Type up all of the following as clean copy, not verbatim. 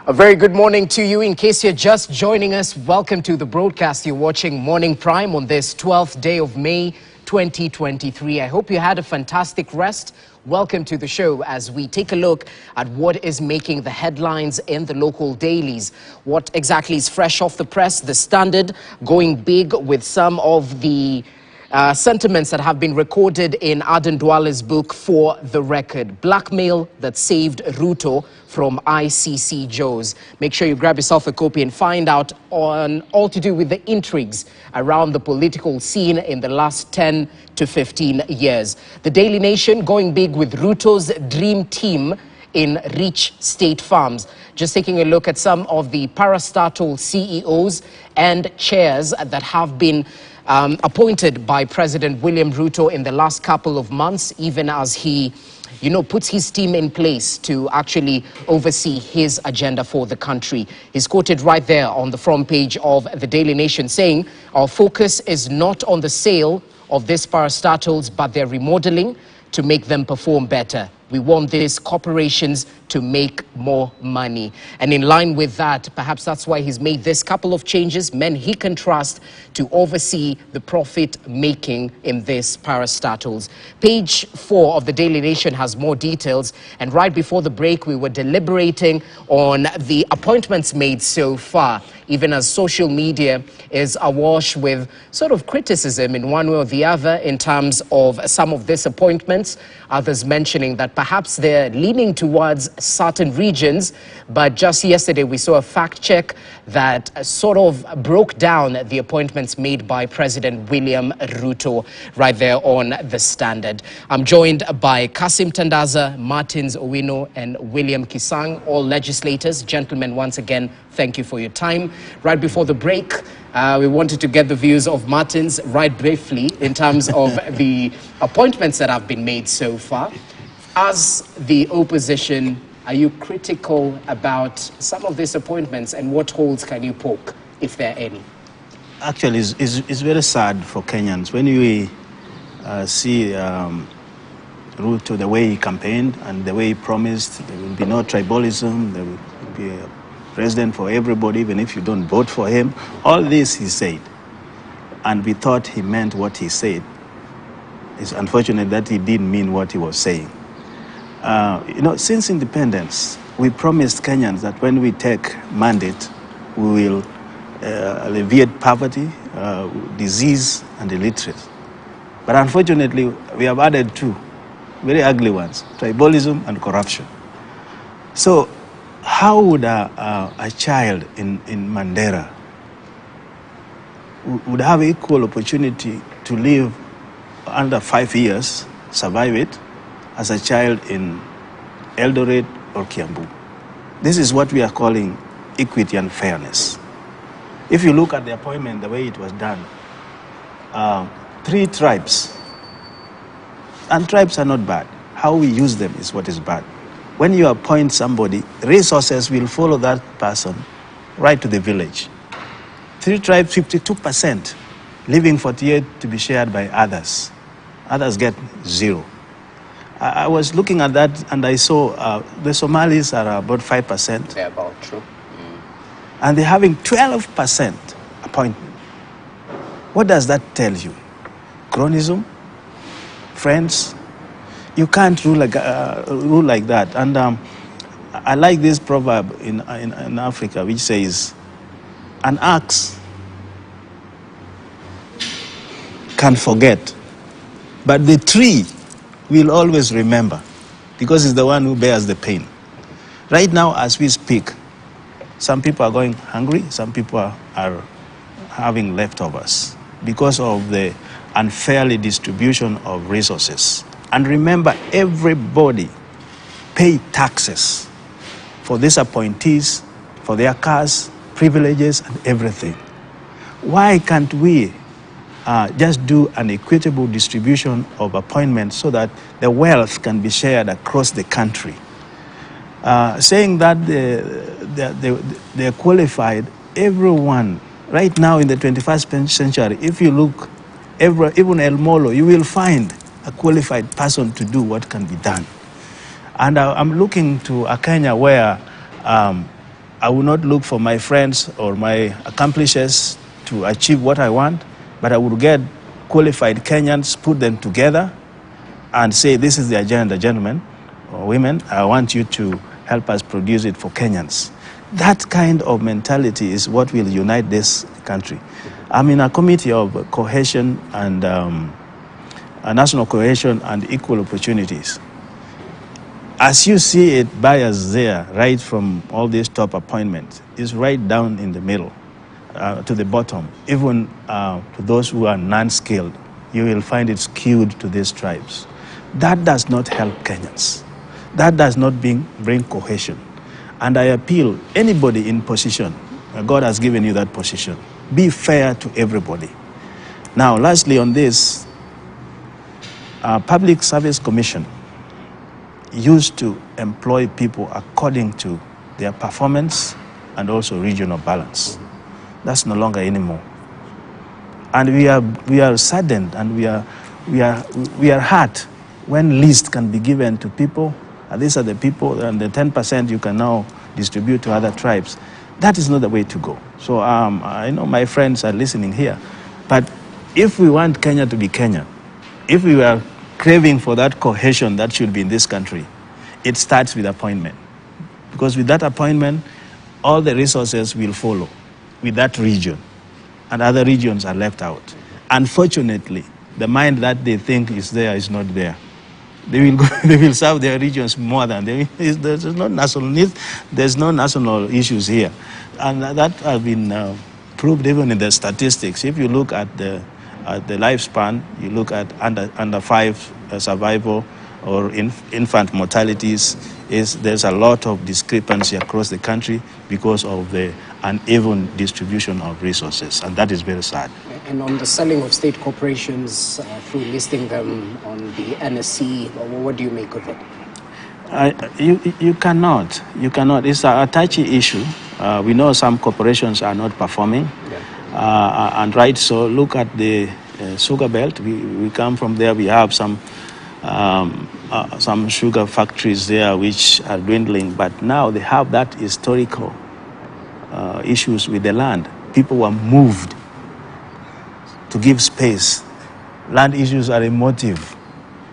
A very good morning to you. In case you're just joining us, welcome to the broadcast. You're watching Morning Prime on this 12th day of May 2023. I hope you had a fantastic rest. Welcome to the show as we take a look at what is making the headlines in the local dailies. What exactly is fresh off the press? The Standard going big with some of the sentiments that have been recorded in Aden Duale's book, For the Record. Blackmail that saved Ruto from ICC jaws. Make sure you grab yourself a copy and find out on all to do with the intrigues around the political scene in the last 10 to 15 years. The Daily Nation going big with Ruto's dream team in Rich State Farms. Just taking a look at some of the parastatal CEOs and chairs that have been appointed by President William Ruto in the last couple of months, even as he, puts his team in place to actually oversee his agenda for the country. He's quoted right there on the front page of the Daily Nation saying, "Our focus is not on the sale of these parastatals, but their remodeling to make them perform better. We want these corporations to make more money." And in line with that, perhaps that's why he's made this couple of changes, men he can trust to oversee the profit making in these parastatals. Page 4 of the Daily Nation has more details. And right before the break, we were deliberating on the appointments made so far, even as social media is awash with sort of criticism in one way or the other in terms of some of these appointments. Others mentioning that perhaps they're leaning towards certain regions. But just yesterday, we saw a fact check that sort of broke down the appointments made by President William Ruto right there on the Standard. I'm joined by Kasim Tandaza, Martins Owino, and William Kisang, all legislators. Gentlemen, once again, thank you for your time. Right before the break, we wanted to get the views of Martins right briefly in terms of the appointments that have been made so far. As the opposition, are you critical about some of these appointments, and what holes can you poke, if there are any? Actually, it's very sad for Kenyans when we see Ruto, the way he campaigned and the way he promised there will be no tribalism, there will be a president for everybody, even if you don't vote for him. All this he said, and we thought he meant what he said. It's unfortunate that he didn't mean what he was saying. Since independence, we promised Kenyans that when we take mandate, we will alleviate poverty, disease, and illiteracy. But unfortunately, we have added two very ugly ones: tribalism and corruption. So how would a child in Mandera would have equal opportunity to live under 5 years, survive it, as a child in Eldoret or Kiambu? This is what we are calling equity and fairness. If you look at the appointment, the way it was done, 3 tribes, and tribes are not bad. How we use them is what is bad. When you appoint somebody, resources will follow that person right to the village. 3 tribes, 52%, leaving 48 to be shared by others. Others get 0. I was looking at that and I saw the Somalis are about 5%. They're about true. And they're having 12% appointment. What does that tell you? Cronism? Friends? You can't rule like that. And I like this proverb in Africa which says, an axe can forget, but the tree will always remember, because it's the one who bears the pain. Right now, as we speak, some people are going hungry, some people are having leftovers because of the unfairly distribution of resources. And remember, everybody pay taxes for these appointees, for their cars, privileges, and everything. Why can't we just do an equitable distribution of appointments so that the wealth can be shared across the country? Saying that they're qualified, everyone, right now in the 21st century, if you look, even El Molo, you will find a qualified person to do what can be done. And I'm looking to a Kenya where I will not look for my friends or my accomplices to achieve what I want, but I will get qualified Kenyans, put them together, and say, this is the agenda, gentlemen or women, I want you to help us produce it for Kenyans. That kind of mentality is what will unite this country. I'm in a committee of cohesion and national cohesion and equal opportunities. As you see it, bias there, right from all these top appointments, is right down in the middle, to the bottom. Even to those who are non-skilled, you will find it skewed to these tribes. That does not help Kenyans. That does not bring cohesion. And I appeal, anybody in position, God has given you that position, be fair to everybody. Now, lastly on this, Public Service Commission used to employ people according to their performance and also regional balance. That's no longer anymore. And we are saddened and we are hurt when lists can be given to people, and these are the people, and the 10% you can now distribute to other tribes. That is not the way to go. So I know my friends are listening here, but if we want Kenya to be Kenya, if we are craving for that cohesion that should be in this country, it starts with appointment. Because with that appointment, all the resources will follow with that region, and other regions are left out. Unfortunately, the mind that they think is there is not there. They will serve their regions more than there's no national needs, there's no national issues here. And that has been proved even in the statistics. If you look at the lifespan, you look at under 5 survival or infant mortalities, there's a lot of discrepancy across the country because of the uneven distribution of resources, and that is very sad. And on the selling of state corporations through listing them on the NSC, what do you make of it? You cannot. It's a touchy issue. We know some corporations are not performing, and right. So look at the sugar belt. We come from there. We have some sugar factories there which are dwindling, but now they have that historical issues with the land. People were moved to give space. Land issues are emotive.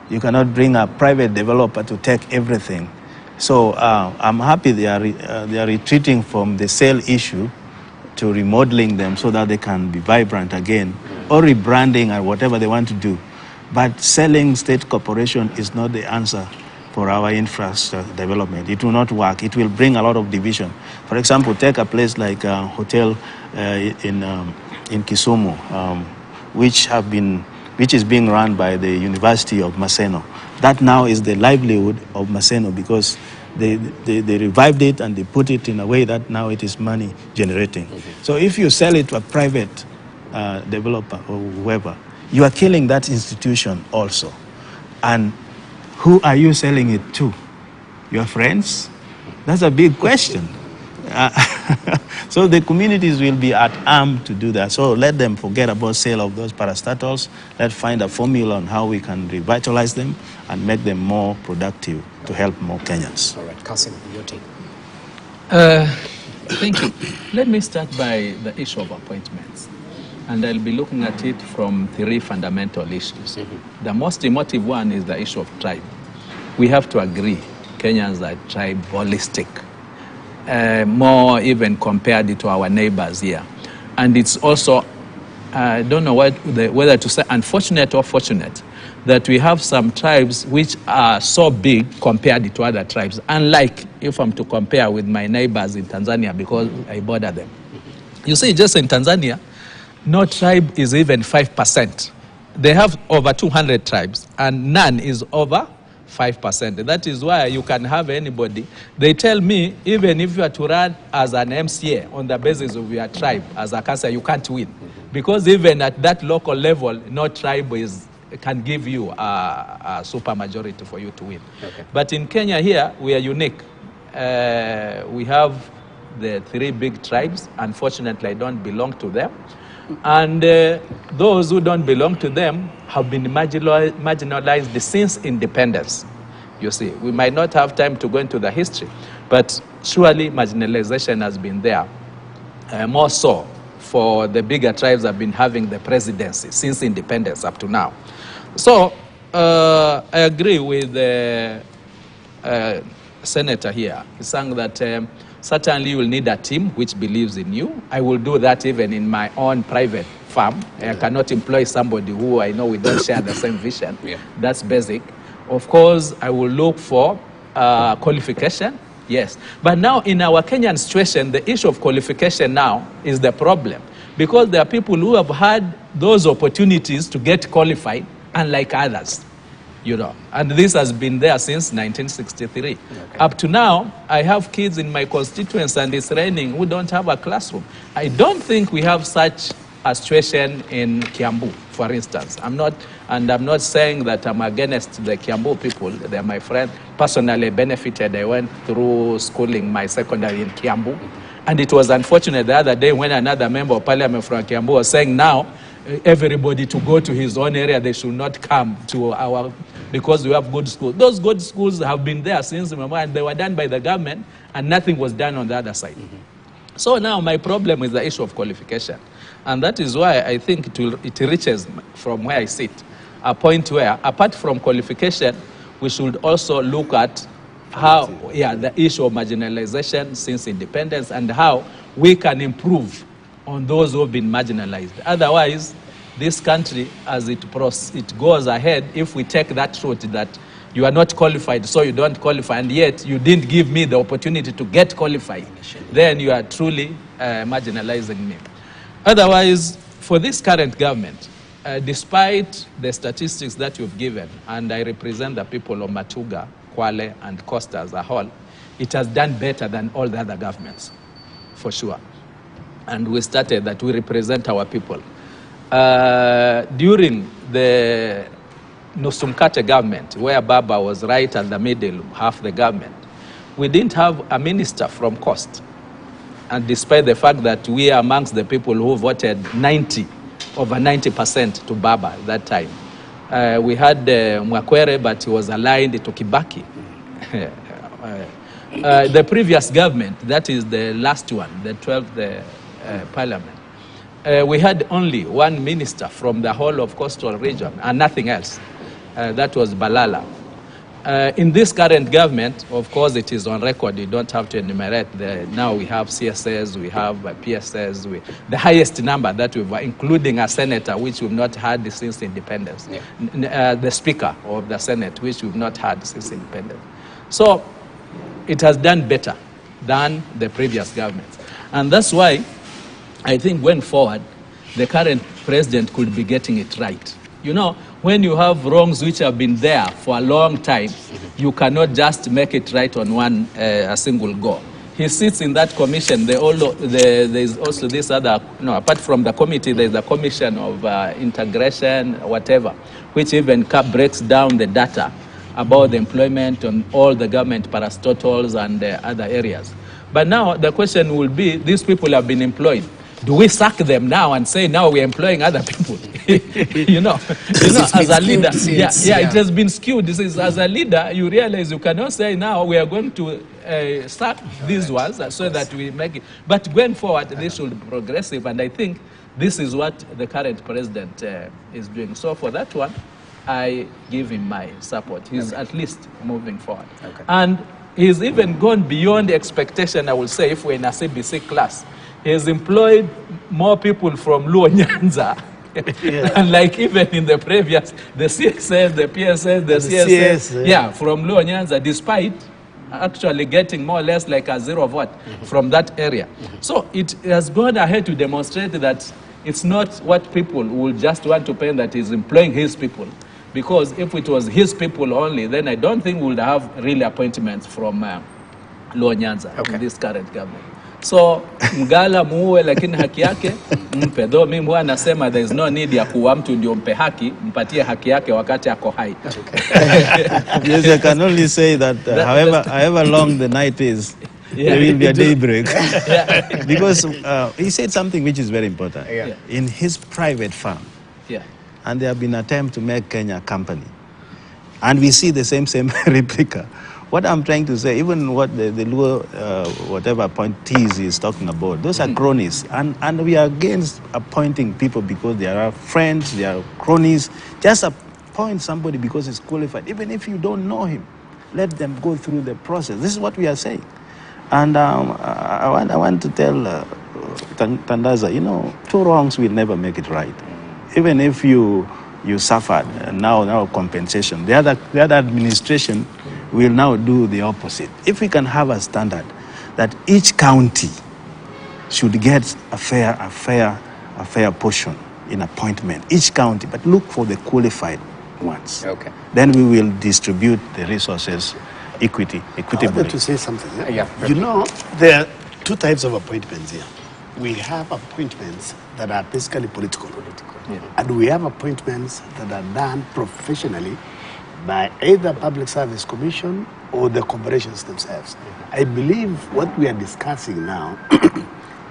You cannot bring a private developer to take everything. So I'm happy they are retreating from the sale issue to remodeling them so that they can be vibrant again, or rebranding or whatever they want to do. But selling state corporation is not the answer for our infrastructure development. It will not work. It will bring a lot of division. For example, take a place like a hotel in Kisumu, which is being run by the University of Maseno. That now is the livelihood of Maseno because they revived it and they put it in a way that now it is money generating. So if you sell it to a private developer or whoever, you are killing that institution also. And who are you selling it to? Your friends? That's a big question. So the communities will be at arm to do that. So let them forget about sale of those parastatals. Let's find a formula on how we can revitalize them and make them more productive to help more Kenyans. All right, Kasim, your take. Thank you. Let me start by the issue of appointments. And I'll be looking at it from 3 fundamental issues. The most emotive one is the issue of tribe. We have to agree, Kenyans are tribalistic, more even compared to our neighbors here. And it's also, I don't know whether to say unfortunate or fortunate, that we have some tribes which are so big compared to other tribes. Unlike if I'm to compare with my neighbors in Tanzania, because I border them. You see, just in Tanzania, no tribe is even 5%. They have over 200 tribes, and none is over 5%. That is why you can have anybody. They tell me, even if you are to run as an MCA on the basis of your tribe, as a councillor, you can't win. Because even at that local level, no tribe can give you a super majority for you to win. Okay. But in Kenya here, we are unique. We have the 3 big tribes. Unfortunately, I don't belong to them. And those who don't belong to them have been marginalized since independence. You see, we might not have time to go into the history, But surely marginalization has been there, more so for the bigger tribes have been having the presidency since independence up to now. So I agree with the senator here. He's saying that certainly you will need a team which believes in you. I will do that even in my own private farm. I cannot employ somebody who I know we don't share the same vision. That's basic. Of course, I will look for qualification. Yes. But now in our Kenyan situation, the issue of qualification now is the problem. Because there are people who have had those opportunities to get qualified, unlike others. You know, and this has been there since 1963. Okay. Up to now, I have kids in my constituency and it's raining who don't have a classroom. I don't think we have such a situation in Kiambu, for instance. I'm not saying that I'm against the Kiambu people. They're my friend. Personally benefited. I went through schooling, my secondary in Kiambu. And it was unfortunate the other day when another member of parliament from Kiambu was saying now, everybody to go to his own area, they should not come to our, because we have good schools. Those good schools have been there since, and they were done by the government, and nothing was done on the other side. So now my problem is the issue of qualification. And that is why I think it reaches, from where I sit, a point where, apart from qualification, we should also look at how, the issue of marginalization since independence and how we can improve on those who have been marginalized. Otherwise, this country, as it goes ahead, if we take that route that you are not qualified, so you don't qualify, and yet you didn't give me the opportunity to get qualified, then you are truly marginalizing me. Otherwise, for this current government, despite the statistics that you've given, and I represent the people of Matuga, Kwale, and Costa as a whole, it has done better than all the other governments, for sure. And we started that we represent our people. During the Nusumkate government, where Baba was right at the middle, half the government, we didn't have a minister from Coast. And despite the fact that we are amongst the people who voted over 90% to Baba at that time. We had Mwakwere, but he was aligned to Kibaki. The previous government, that is the last one, the 12th parliament, we had only one minister from the whole of coastal region and nothing else. That was Balala. In this current government, of course, it is on record. You don't have to enumerate. Now we have CSS, we have PSS, the highest number that we've, including a senator, which we've not had since independence. The speaker of the Senate, which we've not had since independence. So it has done better than the previous governments. And that's why I think going forward, the current president could be getting it right. You know, when you have wrongs which have been there for a long time, you cannot just make it right on a single go. He sits in that commission. There is also this other, apart from the committee, there's the commission of integration, whatever, which even breaks down the data about the employment on all the government parastatals and other areas. But now the question will be, these people have been employed. Do we sack them now and say now we're employing other people? you know, as a leader, it has been skewed. This is, as a leader, you realize you cannot say now we are going to sack these ones so that we make it. But going forward, this should be progressive, and I think this is what the current president is doing. So for that one, I give him my support. He's at least moving forward. And he's even gone beyond the expectation, I will say, if we're in a CBC class. He has employed more people from Luo Nyanza, and like even in the previous, the CSS, the PSS, the CSS, from Luo Nyanza, despite actually getting more or less like a zero vote from that area. So it has gone ahead to demonstrate that it's not what people will just want to pay, that is employing his people. Because if it was his people only, then I don't think we would have really appointments from Luo Nyanza in this current government. So mgala muue lakini haki yake mpe. Though mimi huwa nasema there is no need ya kuwa mtu ndio mpe haki, mpatie haki yake wakati ako hai. Yes, I can only say that however long the night is, there will be a daybreak. Because he said something which is very important. In his private farm, and there have been attempts to make Kenya a company. And we see the same replica What I'm trying to say, even what the Luo, whatever appointees is talking about, those are cronies. And we are against appointing people because they are friends, they are cronies. Just appoint somebody because he's qualified. Even if you don't know him, let them go through the process. This is what we are saying. And I want to tell Tandaza, you know, two wrongs will never make it right. Even if you suffered, now compensation. The other administration will now do the opposite. If we can have a standard that each county should get a fair portion in appointment, each county, but look for the qualified ones. Okay. Then we will distribute the resources equitably. I wanted to say something. Yeah. You know, there are two types of appointments here. We have appointments that are basically political. Yeah. And we have appointments that are done professionally by either Public Service Commission or the corporations themselves. I believe what we are discussing now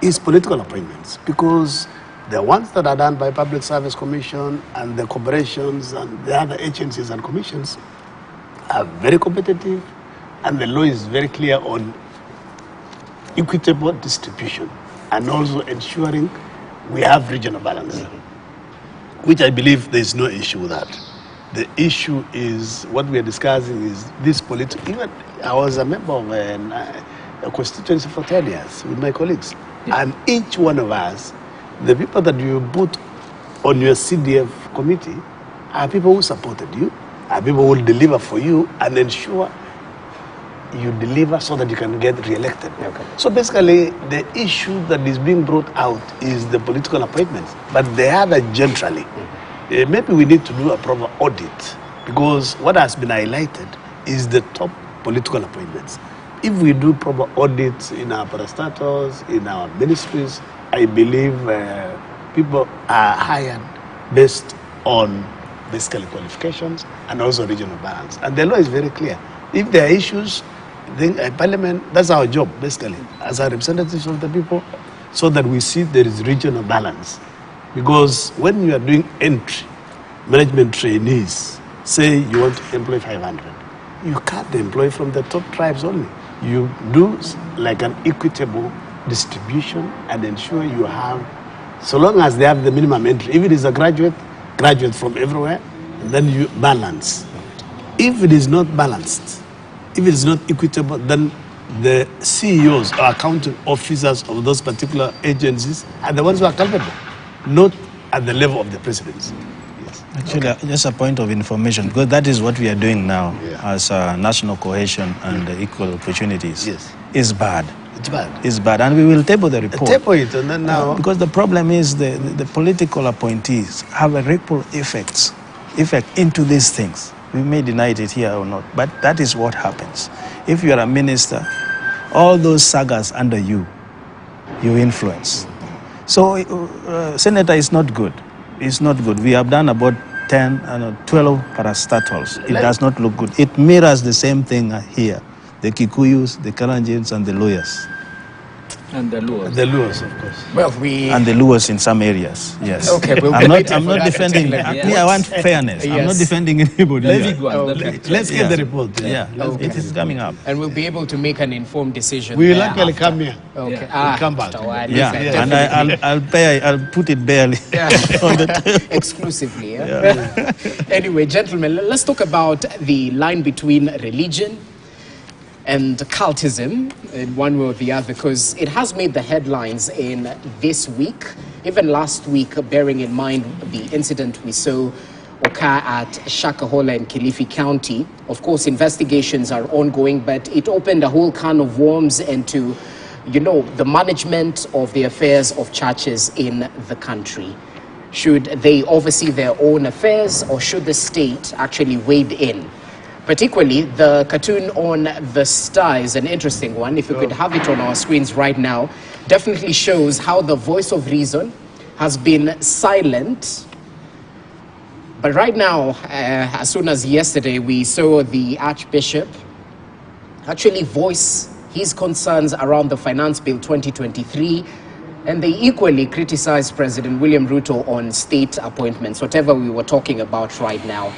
is political appointments, because the ones that are done by Public Service Commission and the corporations and the other agencies and commissions are very competitive, and the law is very clear on equitable distribution and also ensuring we have regional balance, which I believe there is no issue with that. The issue is what we are discussing is this political. Even I was a member of a constituency for 10 years with my colleagues, and each one of us, the people that you put on your CDF committee are people who supported you, are people who will deliver for you and ensure you deliver so that you can get re-elected. Okay. So basically, the issue that is being brought out is the political appointments, but the other generally. Maybe we need to do a proper audit, because what has been highlighted is the top political appointments. If we do proper audits in our parastatals, in our ministries, I believe people are hired based on basically qualifications and also regional balance. And the law is very clear. If there are issues, then Parliament, that's our job basically, as our representatives of the people, so that we see there is regional balance. Because when you are doing entry, management trainees, say you want to employ 500, you can't employ from the top tribes only. You do like an equitable distribution and ensure you have, so long as they have the minimum entry, if it is a graduate from everywhere, and then you balance. If it is not balanced, if it is not equitable, then the CEOs or accounting officers of those particular agencies are the ones who are culpable, not at the level of the presidency. Yes. Actually, just a point of information, because that is what we are doing now as national cohesion and equal opportunities. Yes. Is bad. It's bad. It's bad, and we will table the report. Table it, and then now... because the problem is the political appointees have a ripple effect into these things. We may deny it here or not, but that is what happens. If you are a minister, all those sagas under you influence. So, Senator, is not good. It's not good. We have done about 10 and 12 parastatals. It does not look good. It mirrors the same thing here. The Kikuyus, the Kalenjins, and the lawyers. And the Luos. The Luos, of course. Well, and the Luos in some areas, yes. Okay, we'll I'm not defending. I want fairness. Yes. I'm not defending anybody. Let's get the report. Yeah, Okay. it is coming up. And we'll be able to make an informed decision. We will actually come here. Okay. We'll come back. Yeah, and I'll put it barely on the exclusively. Yeah? Anyway, gentlemen, let's talk about the line between religion and cultism in one way or the other, because it has made the headlines in this week, even last week, bearing in mind the incident we saw occur at Shakahola in Kilifi County. Of course, investigations are ongoing, but it opened a whole can of worms into, you know, the management of the affairs of churches in the country. Should they oversee their own affairs, or should the state actually wade in? Particularly, the cartoon on the Star is an interesting one. If you could have it on our screens right now, definitely shows how the voice of reason has been silent. But right now, as soon as yesterday, we saw the Archbishop actually voice his concerns around the Finance Bill 2023, and they equally criticized President William Ruto on state appointments, whatever we were talking about right now.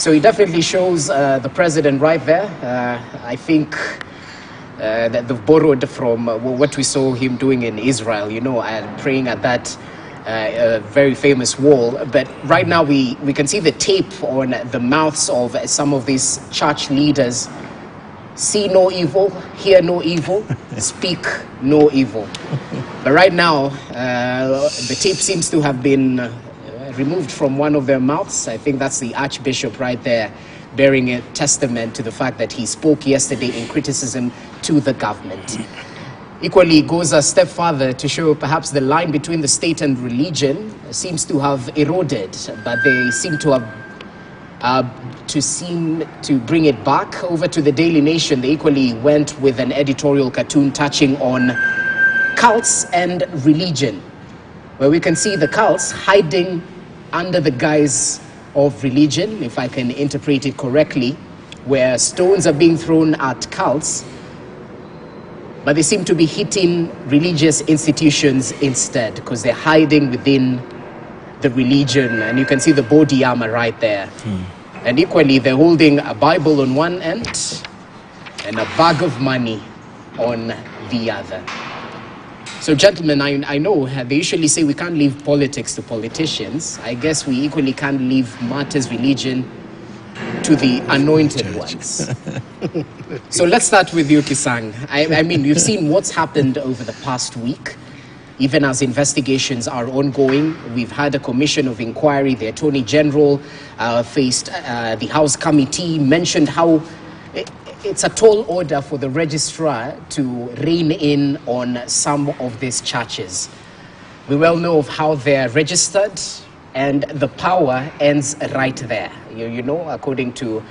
So he definitely shows the president right there. I think that they've borrowed from what we saw him doing in Israel, you know, and praying at that very famous wall. But right now we can see the tape on the mouths of some of these church leaders. See no evil, hear no evil, speak no evil. But right now, the tape seems to have been removed from one of their mouths. I think that's the Archbishop right there, bearing a testament to the fact that he spoke yesterday in criticism to the government. Equally, it goes a step further to show perhaps the line between the state and religion seems to have eroded, but they seem to have to bring it back over to the Daily Nation. They equally went with an editorial cartoon touching on cults and religion, where we can see the cults hiding under the guise of religion, if I can interpret it correctly, where stones are being thrown at cults, but they seem to be hitting religious institutions instead, because they're hiding within the religion, and you can see the body armor right there. And equally, they're holding a Bible on one end and a bag of money on the other. So, gentlemen, I know they usually say we can't leave politics to politicians. I guess we equally can't leave matters religion to the anointed ones. So let's start with you, Kisang. I mean, we've seen what's happened over the past week. Even as investigations are ongoing, we've had a commission of inquiry. The Attorney General faced the House Committee, mentioned how it's a tall order for the registrar to rein in on some of these churches. We well know of how they're registered, and the power ends right there, you know, according to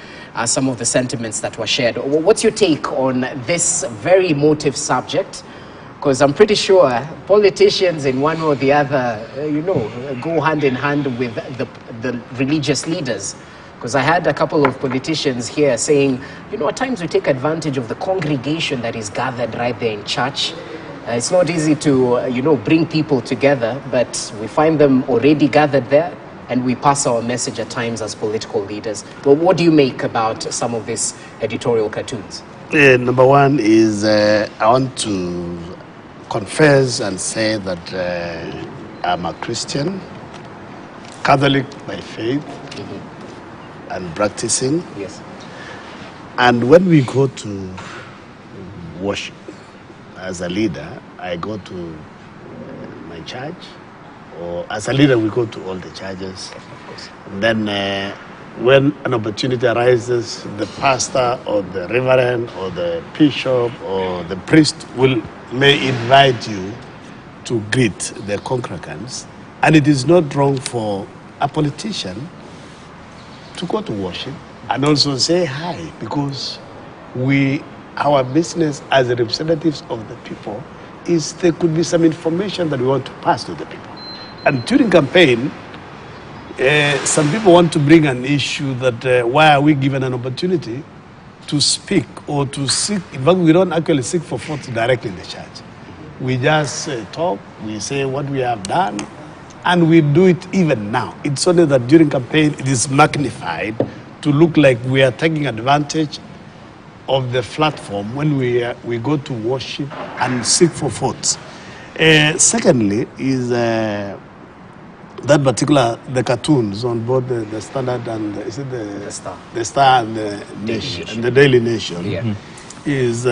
some of the sentiments that were shared. What's your take on this very emotive subject? Because I'm pretty sure politicians in one or the other, you know, go hand in hand with the religious leaders. Because I had a couple of politicians here saying, you know, at times we take advantage of the congregation that is gathered right there in church. It's not easy to, you know, bring people together, but we find them already gathered there, and we pass our message at times as political leaders. But what do you make about some of these editorial cartoons? Number one is I want to confess and say that I'm a Christian, Catholic by faith, and practicing. Yes. And when we go to worship as a leader, I go to my church, or as a leader, we go to all the churches. Of course. And then when an opportunity arises, the pastor or the reverend or the bishop or the priest may invite you to greet the congregants. And it is not wrong for a politician to go to worship and also say hi, because our business as representatives of the people is there could be some information that we want to pass to the people. And during campaign, some people want to bring an issue that why are we given an opportunity to speak or to seek. In fact, we don't actually seek for votes directly in the church. We just talk, we say what we have done, and we do it even now. It's only that during campaign it is magnified to look like we are taking advantage of the platform when we go to worship and seek for votes. Secondly is that particular, the cartoons on both the Standard and the Star and the Nation, and the Daily Nation, is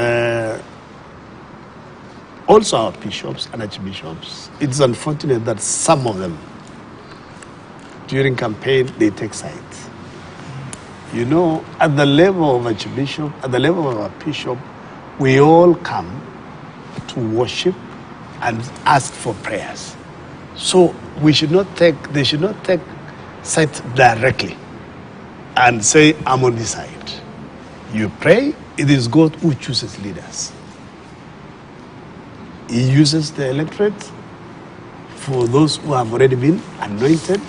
also our bishops and archbishops. It's unfortunate that some of them during campaign they take sides. You know, at the level of archbishop, at the level of a bishop, we all come to worship and ask for prayers. So they should not take sides directly and say, I'm on this side. You pray, it is God who chooses leaders. He uses the electorate for those who have already been anointed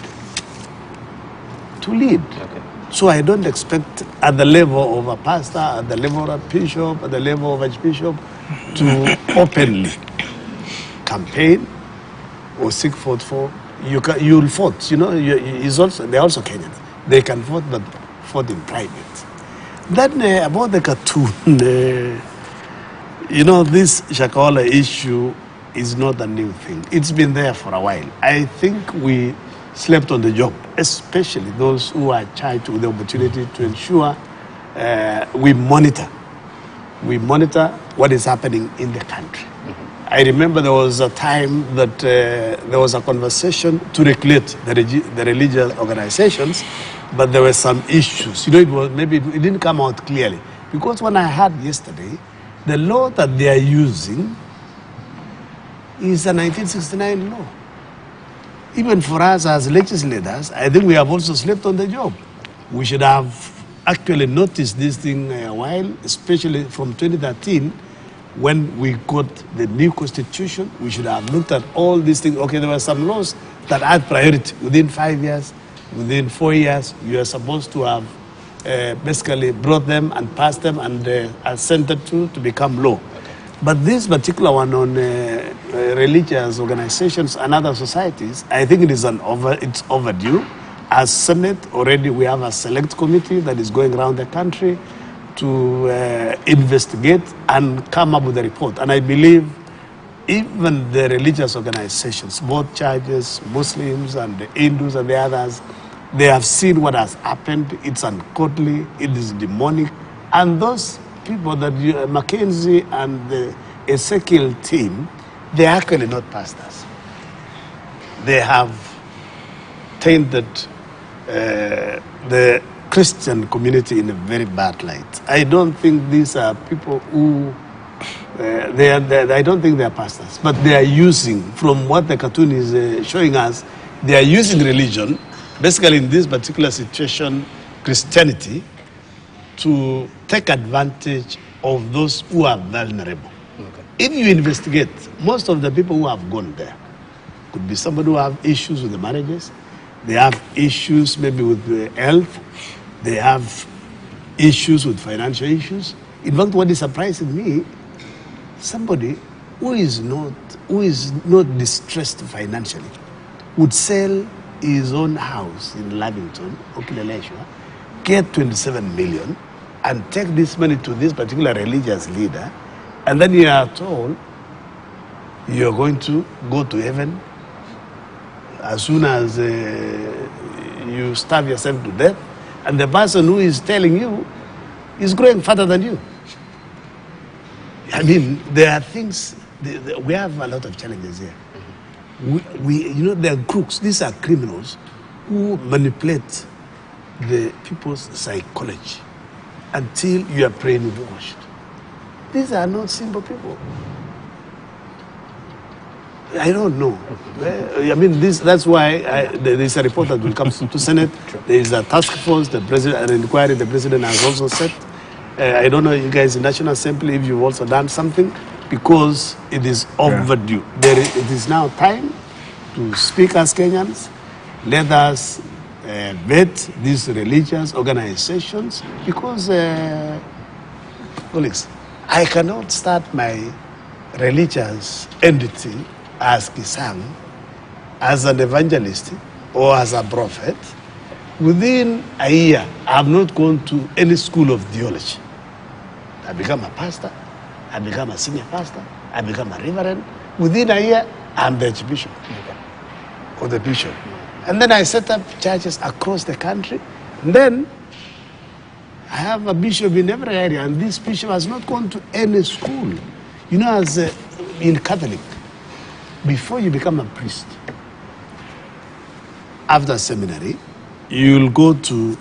to lead. Okay. So I don't expect at the level of a pastor, at the level of a bishop, at the level of a archbishop to openly campaign or seek vote for. You'll vote, you know, they're also Kenyans. They can vote, but fought in private. Then about the cartoon, you know, this Shakahola issue is not a new thing. It's been there for a while. I think we slept on the job, especially those who are charged with the opportunity to ensure we monitor what is happening in the country. I remember there was a time that there was a conversation to regulate the religious organizations, but there were some issues. You know, it didn't come out clearly. Because when I heard yesterday, the law that they are using is a 1969 law. Even for us as legislators, I think we have also slept on the job. We should have actually noticed this thing a while, especially from 2013, when we got the new constitution. We should have looked at all these things. Okay, there were some laws that had priority. Within 5 years, within 4 years, you are supposed to have basically brought them and passed them and assented to become law. But this particular one on religious organizations and other societies, I think it's overdue. As Senate, already we have a select committee that is going around the country to investigate and come up with a report. And I believe even the religious organizations, both churches, Muslims and the Hindus and the others, they have seen what has happened. It's ungodly, it is demonic. And those people that Mackenzie and the Ezekiel team, they're actually not pastors. They have tainted the Christian community in a very bad light. I don't think these are people who, I don't think they are pastors, but they are using, from what the cartoon is showing us, they are using religion, basically in this particular situation, Christianity, to take advantage of those who are vulnerable. Okay. If you investigate, most of the people who have gone there could be somebody who have issues with the marriages, they have issues maybe with the health, they have issues with financial issues. In fact, what is surprising me, somebody who is not distressed financially would sell his own house in Lavington, Okileleshwa, get 27 million, and take this money to this particular religious leader, and then you are told you're going to go to heaven as soon as you starve yourself to death, and the person who is telling you is growing fatter than you. I mean, there are things, we have a lot of challenges here. You know, they are crooks. These are criminals who manipulate the people's psychology until you are brainwashed. These are not simple people. I don't know. I mean, that's why there is a report that will come to Senate. There is a task force, an inquiry the president has also set. I don't know, you guys in National Assembly, if you've also done something, because it is overdue. It is now time to speak as Kenyans. Let us vet these religious organizations, because, colleagues, I cannot start my religious entity as Kisang, as an evangelist, or as a prophet. Within a year, I have not gone to any school of theology. I become a pastor, I become a senior pastor, I become a reverend. Within a year, I'm the archbishop or the bishop. And then I set up churches across the country. And then I have a bishop in every area, and this bishop has not gone to any school. You know, as in Catholic, before you become a priest, after seminary, you'll go to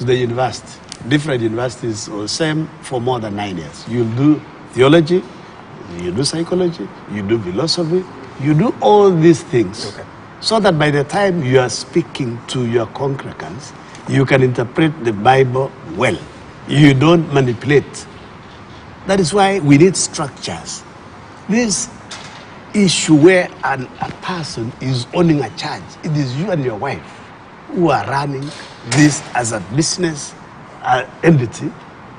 the university, different universities, or same for more than 9 years. You'll do theology, you do psychology, you do philosophy, you do all these things, okay, so that by the time you are speaking to your congregants, you can interpret the Bible well. You don't manipulate. That is why we need structures. This issue where a person is owning a church, it is you and your wife who are running this as a business entity,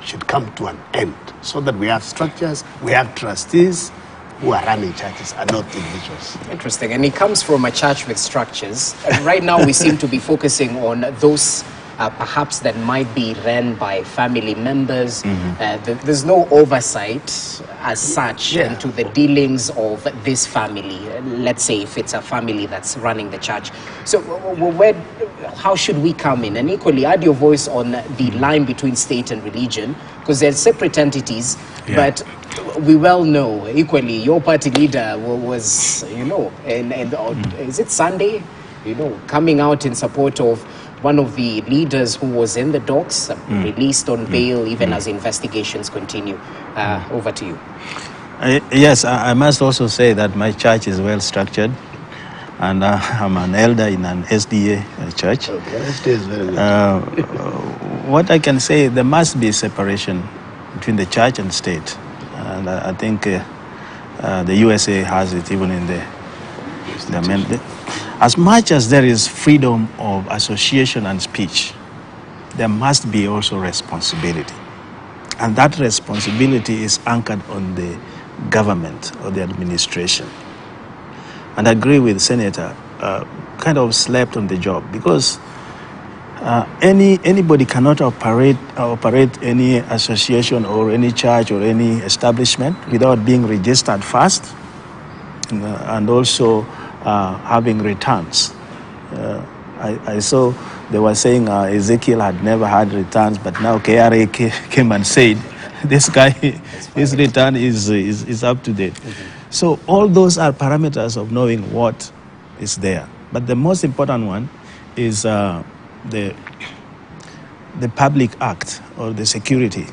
should come to an end, so that we have structures, we have trustees who are running churches and not individuals. Interesting. And it comes from a church with structures. And right now we seem to be focusing on those perhaps that might be run by family members. There's no oversight as such into the dealings of this family. Let's say if it's a family that's running the church. So how should we come in? And equally, add your voice on the line between state and religion, because they're separate entities, but we well know equally your party leader was, is it Sunday, coming out in support of one of the leaders who was in the docks, released on bail even as investigations continue. Over to you. Yes, I must also say that my church is well structured, and I'm an elder in an SDA church. SDA is very good. What I can say, there must be separation between the church and state. And I think the USA has it even in the amendment. As much as there is freedom of association and speech, there must be also responsibility. And that responsibility is anchored on the government or the administration. And I agree with Senator, kind of slept on the job, because anybody cannot operate any association or any church or any establishment without being registered first, and also having returns. I saw they were saying Ezekiel had never had returns, but now KRA came and said this guy, his return is up to date. So all those are parameters of knowing what is there. But the most important one is the public act or the security.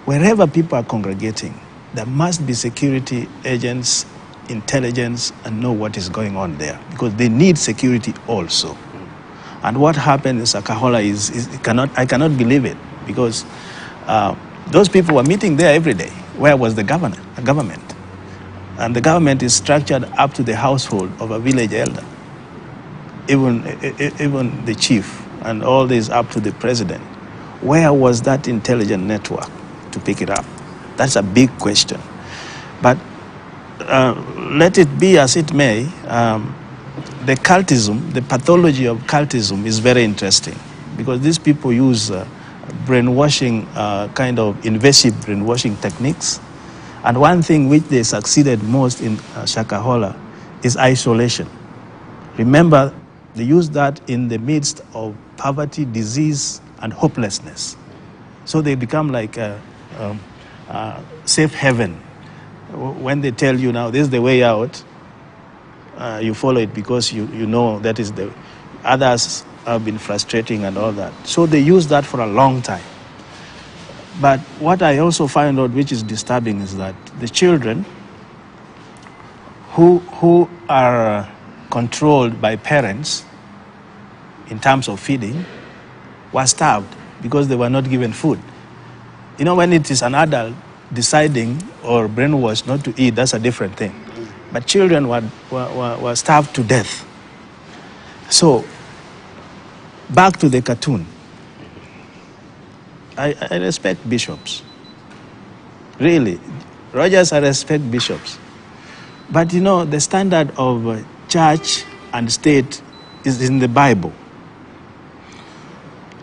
Wherever people are congregating, there must be security agents, intelligence, and know what is going on there, because they need security also. And what happened in Shakahola I cannot believe it, because those people were meeting there every day. Where was the government? And the government is structured up to the household of a village elder. Even the chief, and all this up to the president. Where was that intelligent network to pick it up? That's a big question. But let it be as it may, the cultism, the pathology of cultism is very interesting, because these people use brainwashing, kind of invasive brainwashing techniques. And one thing which they succeeded most in Shakahola is isolation. Remember, they use that in the midst of poverty, disease, and hopelessness. So they become like a safe haven. When they tell you now, this is the way out, you follow it because you know that is the... Others have been frustrating and all that. So they use that for a long time. But what I also find out, which is disturbing, is that the children who are controlled by parents in terms of feeding were starved because they were not given food. When it is an adult deciding or brainwashed not to eat, that's a different thing. But children were starved to death. So, back to the cartoon. I respect bishops. Really. Rogers, I respect bishops. But the standard of church and state is in the Bible.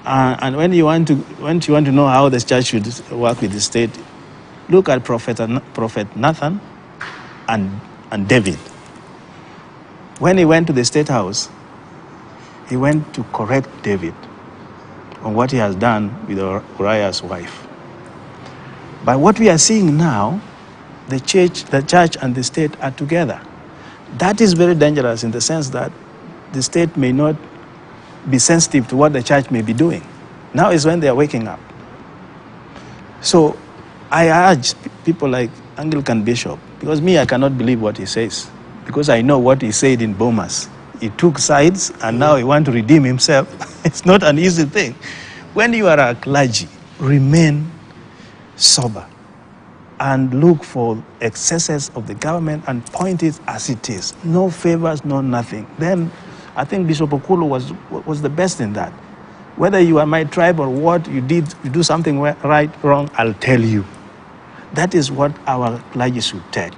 And when you want to know how the church should work with the state, look at Prophet Nathan and David. When he went to the state house, he went to correct David on what he has done with Uriah's wife. But what we are seeing now, the church and the state are together. That is very dangerous in the sense that the state may not be sensitive to what the church may be doing. Now is when they are waking up. So I urge people like Anglican Bishop, because I cannot believe what he says, because I know what he said in Bomas. He took sides and now he wants to redeem himself. It's not an easy thing. When you are a clergy, remain sober and look for excesses of the government and point it as it is. No favors, no nothing. Then I think Bishop Okulu was the best in that. Whether you are my tribe or what, you do something right, wrong, I'll tell you. That is what our clergy should take.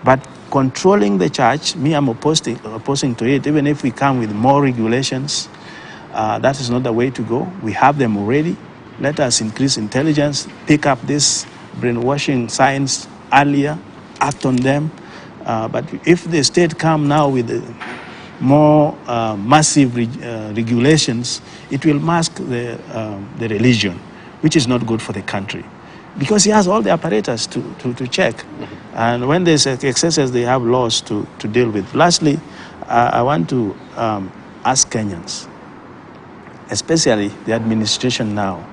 But controlling the church, I'm opposing to it, even if we come with more regulations That is not the way to go. We have them already. Let us increase intelligence, pick up this brainwashing science earlier, act on them. But if the state come now with more massive regulations, it will mask the religion, which is not good for the country. Because he has all the apparatus to check. And when there's excesses, they have laws to deal with. Lastly, I want to ask Kenyans, especially the administration now,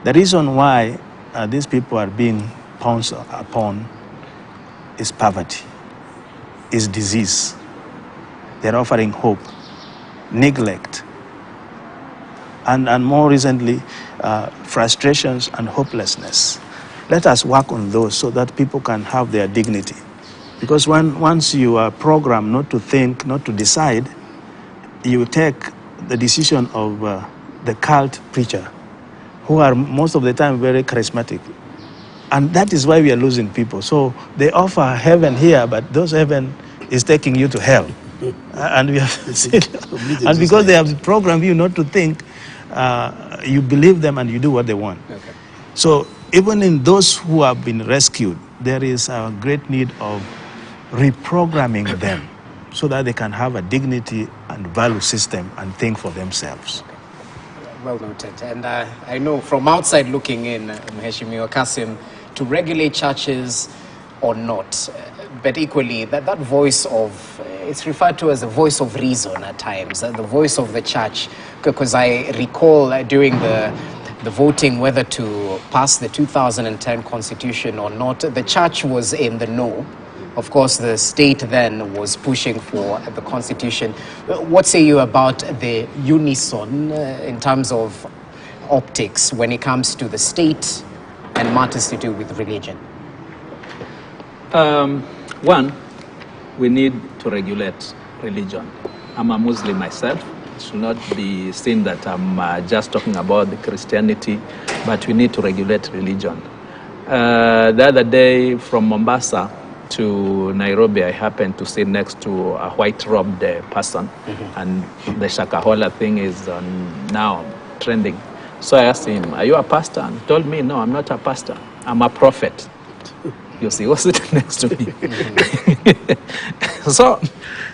the reason why these people are being pounced upon is poverty, is disease. They're offering hope, neglect, and more recently, frustrations and hopelessness. Let us work on those so that people can have their dignity. Because once you are programmed not to think, not to decide, you take the decision of the cult preacher, who are most of the time very charismatic. And that is why we are losing people. So they offer heaven here, but those heaven is taking you to hell. And we have seen, and because they have programmed you not to think, you believe them and you do what they want. Okay. So even in those who have been rescued, there is a great need of reprogramming them so that they can have a dignity and value system and think for themselves. Well noted. And I know from outside looking in, Mheshimiwa Kasim, to regulate churches or not, but equally that voice of, it's referred to as the voice of reason at times, the voice of the church, because I recall during the voting whether to pass the 2010 constitution or not, the church was in the no. Of course, the state then was pushing for the constitution. What say you about the unison in terms of optics when it comes to the state and matters to do with religion? One, we need to regulate religion. I'm a Muslim myself. It should not be seen that I'm just talking about the Christianity, but we need to regulate religion. The other day from Mombasa to Nairobi, I happened to sit next to a white-robed person, and the Shakahola thing is now trending. So I asked him, "Are you a pastor?" And he told me, "No, I'm not a pastor. I'm a prophet." You see, what's sitting next to me? So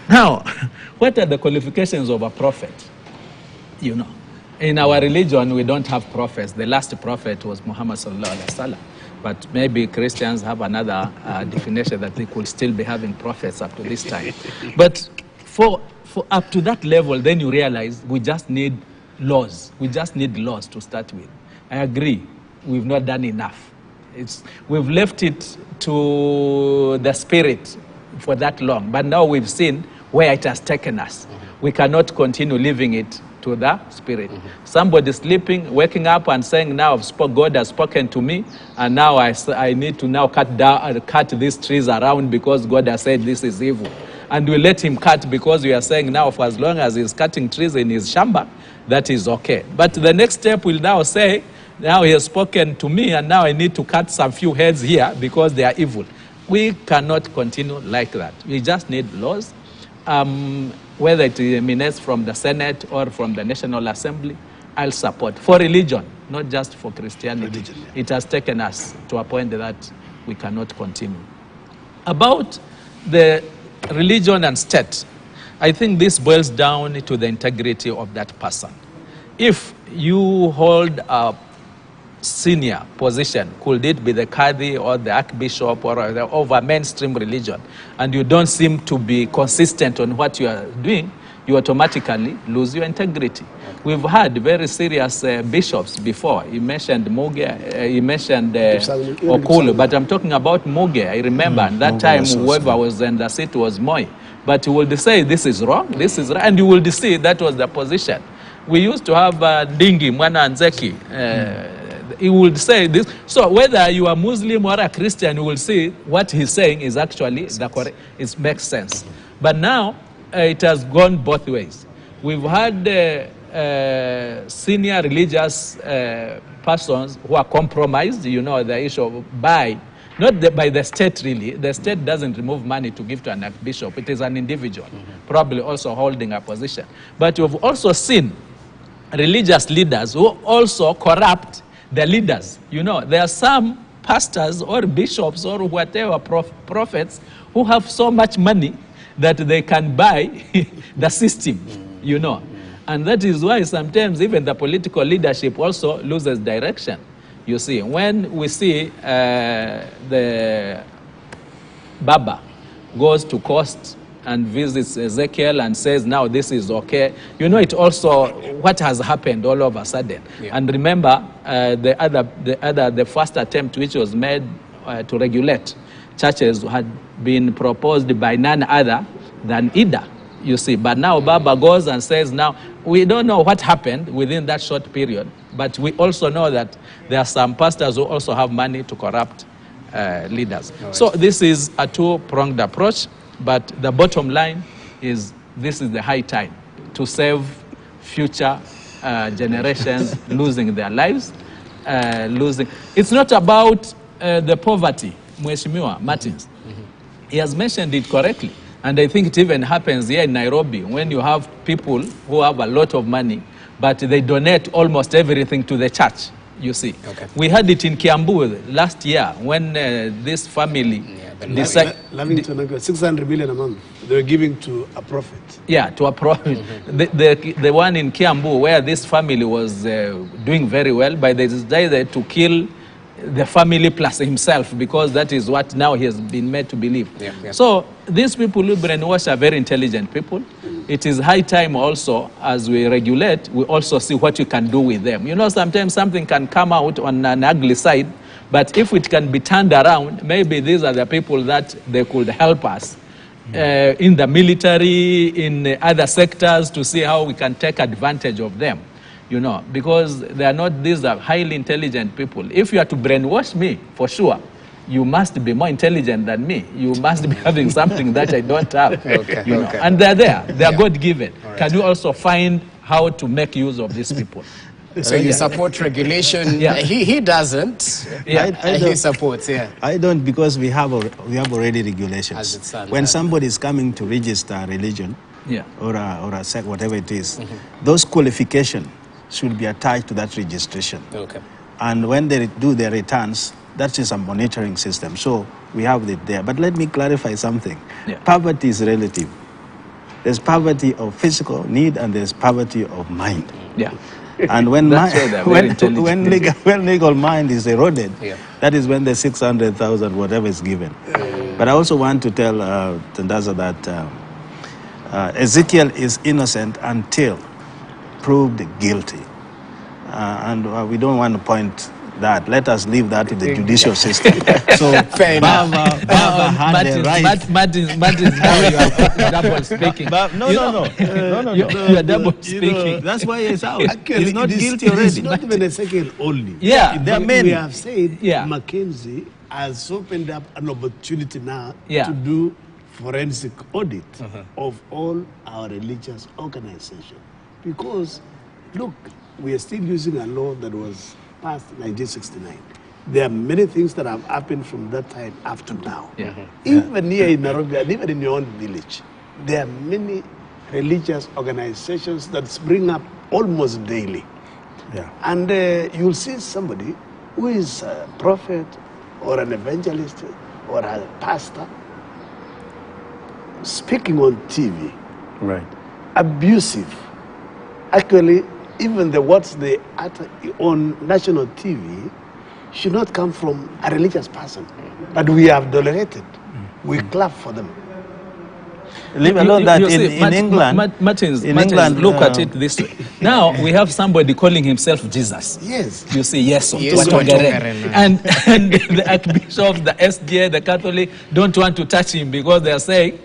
now, what are the qualifications of a prophet? You know, in our religion, we don't have prophets. The last prophet was Muhammad sallallahu alaihi wasallam. But maybe Christians have another definition that they could still be having prophets up to this time. But for up to that level, then you realize we just need laws. We just need laws to start with. I agree, we've not done enough. We've left it to the spirit for that long, but now we've seen where it has taken us. We cannot continue leaving it to the spirit. Somebody sleeping, waking up and saying, now God has spoken to me, and now I need to now cut these trees around because God has said this is evil. And we let him cut because we are saying now for as long as he's cutting trees in his shamba, that is okay. But the next step will now say, now he has spoken to me and now I need to cut some few heads here because they are evil. We cannot continue like that. We just need laws. Whether it emanates from the Senate or from the National Assembly, I'll support. For religion, not just for Christianity. Religion, yeah. It has taken us to a point that we cannot continue. About the religion and state, I think this boils down to the integrity of that person. If you hold a senior position, could it be the Qadi or the Archbishop or of a mainstream religion, and you don't seem to be consistent on what you are doing, you automatically lose your integrity. We've had very serious bishops before. You mentioned Muge, you mentioned Okulu, but I'm talking about Muge. I remember at that time whoever was in the seat was Moi. But you will say this is wrong, this is right, and you will see that was the position. We used to have Ndingi, Mwana Nzeki. He would say this. So whether you are Muslim or a Christian, you will see what he's saying is actually the correct. It makes sense. But now it has gone both ways. We've had senior religious persons who are compromised. You know, the issue of by the state really. The state doesn't remove money to give to an archbishop. It is an individual, probably also holding a position. But you've also seen religious leaders who also corrupt the leaders. You know, there are some pastors or bishops or whatever prophets who have so much money that they can buy the system, you know. And that is why sometimes even the political leadership also loses direction. You see, when we see the Baba goes to coast and visits Ezekiel and says, now this is okay. You know, it also, what has happened all of a sudden. Yeah. And remember, the first attempt which was made to regulate churches had been proposed by none other than Ida, you see. But now Baba goes and says, now, we don't know what happened within that short period, but we also know that there are some pastors who also have money to corrupt leaders. Right. So this is a two-pronged approach, but the bottom line is this is the high time to save future generations losing their lives, It's not about the poverty, Mheshimiwa Martins. He has mentioned it correctly. And I think it even happens here in Nairobi when you have people who have a lot of money, but they donate almost everything to the church, you see. Okay. We had it in Kiambu last year when this family decided... 600 million a month. They were giving to a prophet. Yeah, to a prophet. The one in Kiambu where this family was doing very well, but they decided to kill the family plus himself, because that is what now he has been made to believe. Yeah, yeah. So these people who brainwash are very intelligent people. It is high time also, as we regulate, we also see what you can do with them. You know, sometimes something can come out on an ugly side, but if it can be turned around, maybe these are the people that they could help us in the military, in other sectors, to see how we can take advantage of them. You know, because they are not, these are highly intelligent people. If you are to brainwash me, for sure, you must be more intelligent than me. You must be having something that I don't have. Okay, you know? And they're there. They are God-given. Right. Can you also find how to make use of these people? So you support regulation? Yeah. He doesn't. Yeah. He supports. Yeah. I don't, because we have already regulations. As it stands, when somebody is coming to register a religion, or a sect, whatever it is, those qualifications should be attached to that registration. Okay. And when they do their returns, that is a monitoring system. So we have it there. But let me clarify something. Yeah. Poverty is relative. There's poverty of physical need and there's poverty of mind. Yeah. And when legal mind is eroded, that is when the 600,000 whatever is given. But I also want to tell Tandaza that Ezekiel is innocent until proved guilty. And we don't want to point that. Let us leave that to the judicial system. So Baba had the right. Martin, now you are double speaking. No. You are double speaking. That's why he's out. Actually, he's not guilty already. It's not even a second only. Yeah. There are many. We have said Mackenzie has opened up an opportunity now to do forensic audit of all our religious organizations. Because, look, we are still using a law that was passed in 1969. There are many things that have happened from that time up to now. Even here in Nairobi, and even in your own village, there are many religious organizations that spring up almost daily. And you'll see somebody who is a prophet or an evangelist or a pastor speaking on TV, abusive. Actually, even the words they utter on national TV should not come from a religious person. But we have tolerated. We clap for them. Leave alone that in England. Martins, look at it this way. Now we have somebody calling himself Jesus. Yes. You say yes. And the Archbishop, the SJ, the Catholic don't want to touch him because they are saying,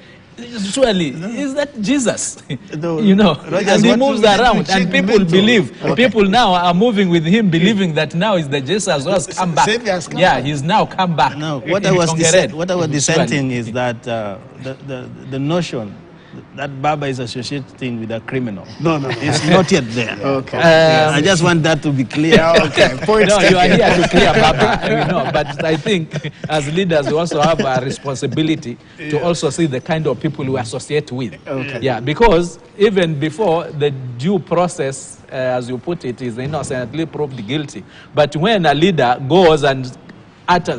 surely, is that Jesus? You know, and he moves around and people believe. People now are moving with him, believing that now is the Jesus who has come back. Yeah, he's now come back. No, what I was dissenting is that the notion that Baba is associating with a criminal. No, no, no. It's not yet there. Okay. I just want that to be clear. Okay. Point No, you are taken. here to clear Baba, you know, but I think as leaders we also have a responsibility to also see the kind of people we associate with. Okay. Yeah, because even before the due process, as you put it, is innocently proved guilty. But when a leader goes and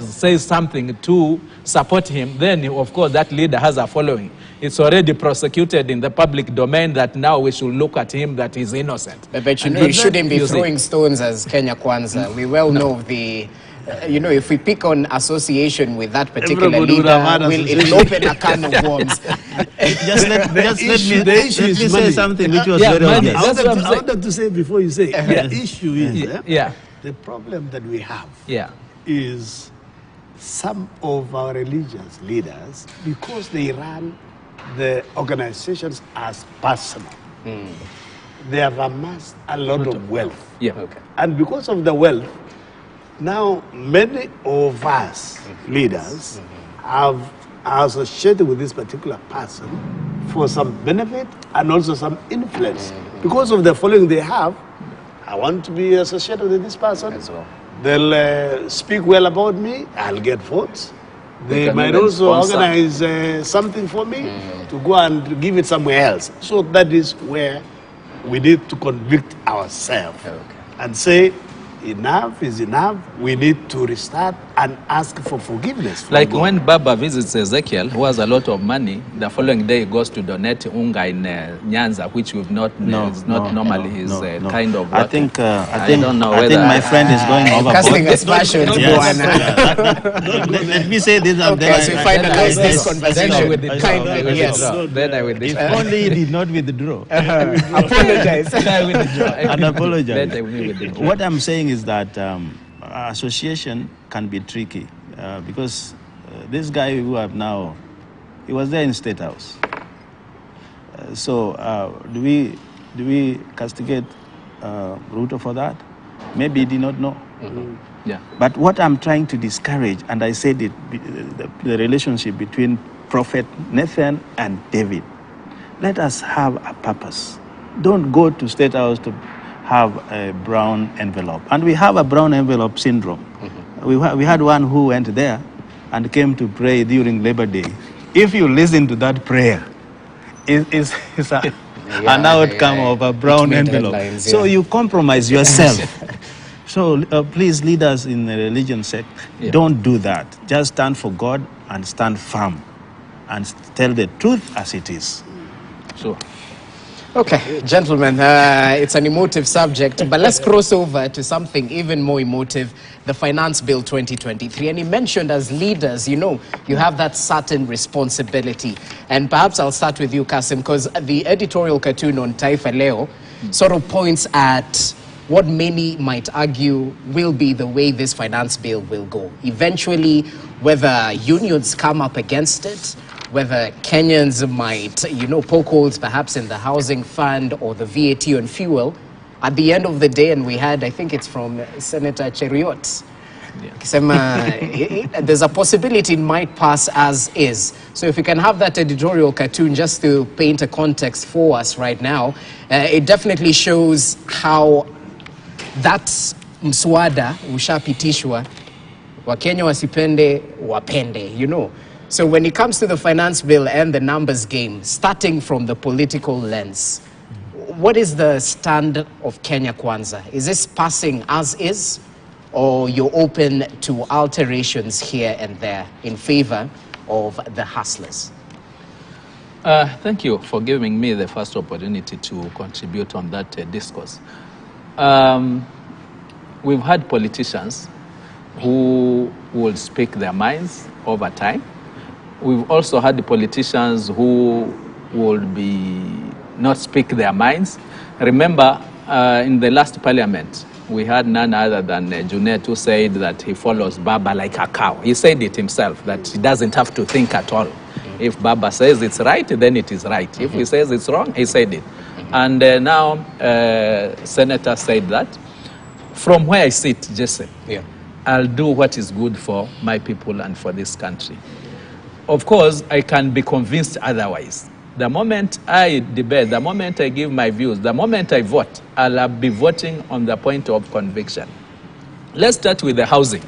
says something to support him, then of course that leader has a following. It's already prosecuted in the public domain that now we should look at him that he's innocent. But we shouldn't be throwing stones as Kenya Kwanza. We well know the, you know, if we pick on association with that particular Everybody would leader, have had it'll open a can of worms. Just let me say money. something which was Yeah, very money. obvious. That's what I'm I wanted to say before you say, the issue is, Yeah, the problem that we have yeah, is some of our religious leaders, because they run the organizations as personal, they have amassed a lot of wealth. yeah. Okay. And because of the wealth, now many of us leaders are associated with this particular person for some benefit and also some influence. Because of the following they have, I want to be associated with this person. As well. They'll speak well about me, I'll get votes. They can might even also sponsor. organize something for me to go and give it somewhere else. So that is where we need to convict ourselves and say, enough is enough. We need to restart and ask for forgiveness from Like God. when Baba visits Ezekiel, who has a lot of money, the following day he goes to donate unga in Nyanza, which we've not is not normally his kind of I work. think I don't know I think whether my friend is going Casting overboard. aspersions, Let me say this. Okay, as we finalize this then I conversation, withdraw. kindly, I yes. withdraw. Then I If withdraw. only he did not withdraw. Apologize. I withdraw. And apologize. Then I will withdraw. What I'm saying is that association can be tricky because this guy who have now, he was there in State House. So do we castigate Ruto for that? Maybe he did not know. Yeah. But what I'm trying to discourage, and I said it, the relationship between Prophet Nathan and David. Let us have a purpose. Don't go to State House to have a brown envelope. And we have a brown envelope syndrome. We had one who went there and came to pray during Labor Day. If you listen to that prayer, it's an outcome of a brown made envelope. headlines, So yeah. you compromise yourself. So please, leaders in the religion sect, don't do that. Just stand for God and stand firm and tell the truth as it is. Sure. Okay, gentlemen, it's an emotive subject, but let's cross over to something even more emotive, the Finance Bill 2023. And he mentioned as leaders, you know, you have that certain responsibility. And perhaps I'll start with you, Kasim, because the editorial cartoon on Taifa Leo sort of points at what many might argue will be the way this finance bill will go. Eventually, whether unions come up against it, whether Kenyans might, you know, poke holes perhaps in the housing fund or the VAT on fuel, at the end of the day, and we had, I think it's from Senator Cheriot, there's a possibility it might pass as is. So if you can have that editorial cartoon just to paint a context for us right now, it definitely shows how that mswada ushapitishwa, Wakenya wasipende, wapende, you know. So when it comes to the finance bill and the numbers game, starting from the political lens, what is the stand of Kenya Kwanza? Is this passing as is, or you're open to alterations here and there in favor of the hustlers? Thank you for giving me the first opportunity to contribute on that discourse. We've had politicians who will speak their minds over time. We've also had the politicians who would not speak their minds. Remember, in the last parliament, we had none other than Junet, who said that he follows Baba like a cow. He said it himself, that he doesn't have to think at all. If Baba says it's right, then it is right. If he says it's wrong, he said it. And now, Senator said that. From where I sit, Jesse, I'll do what is good for my people and for this country. Of course, I can be convinced otherwise, the moment I debate, the moment I give my views, the moment I vote, I'll be voting on the point of conviction. Let's start with the housing.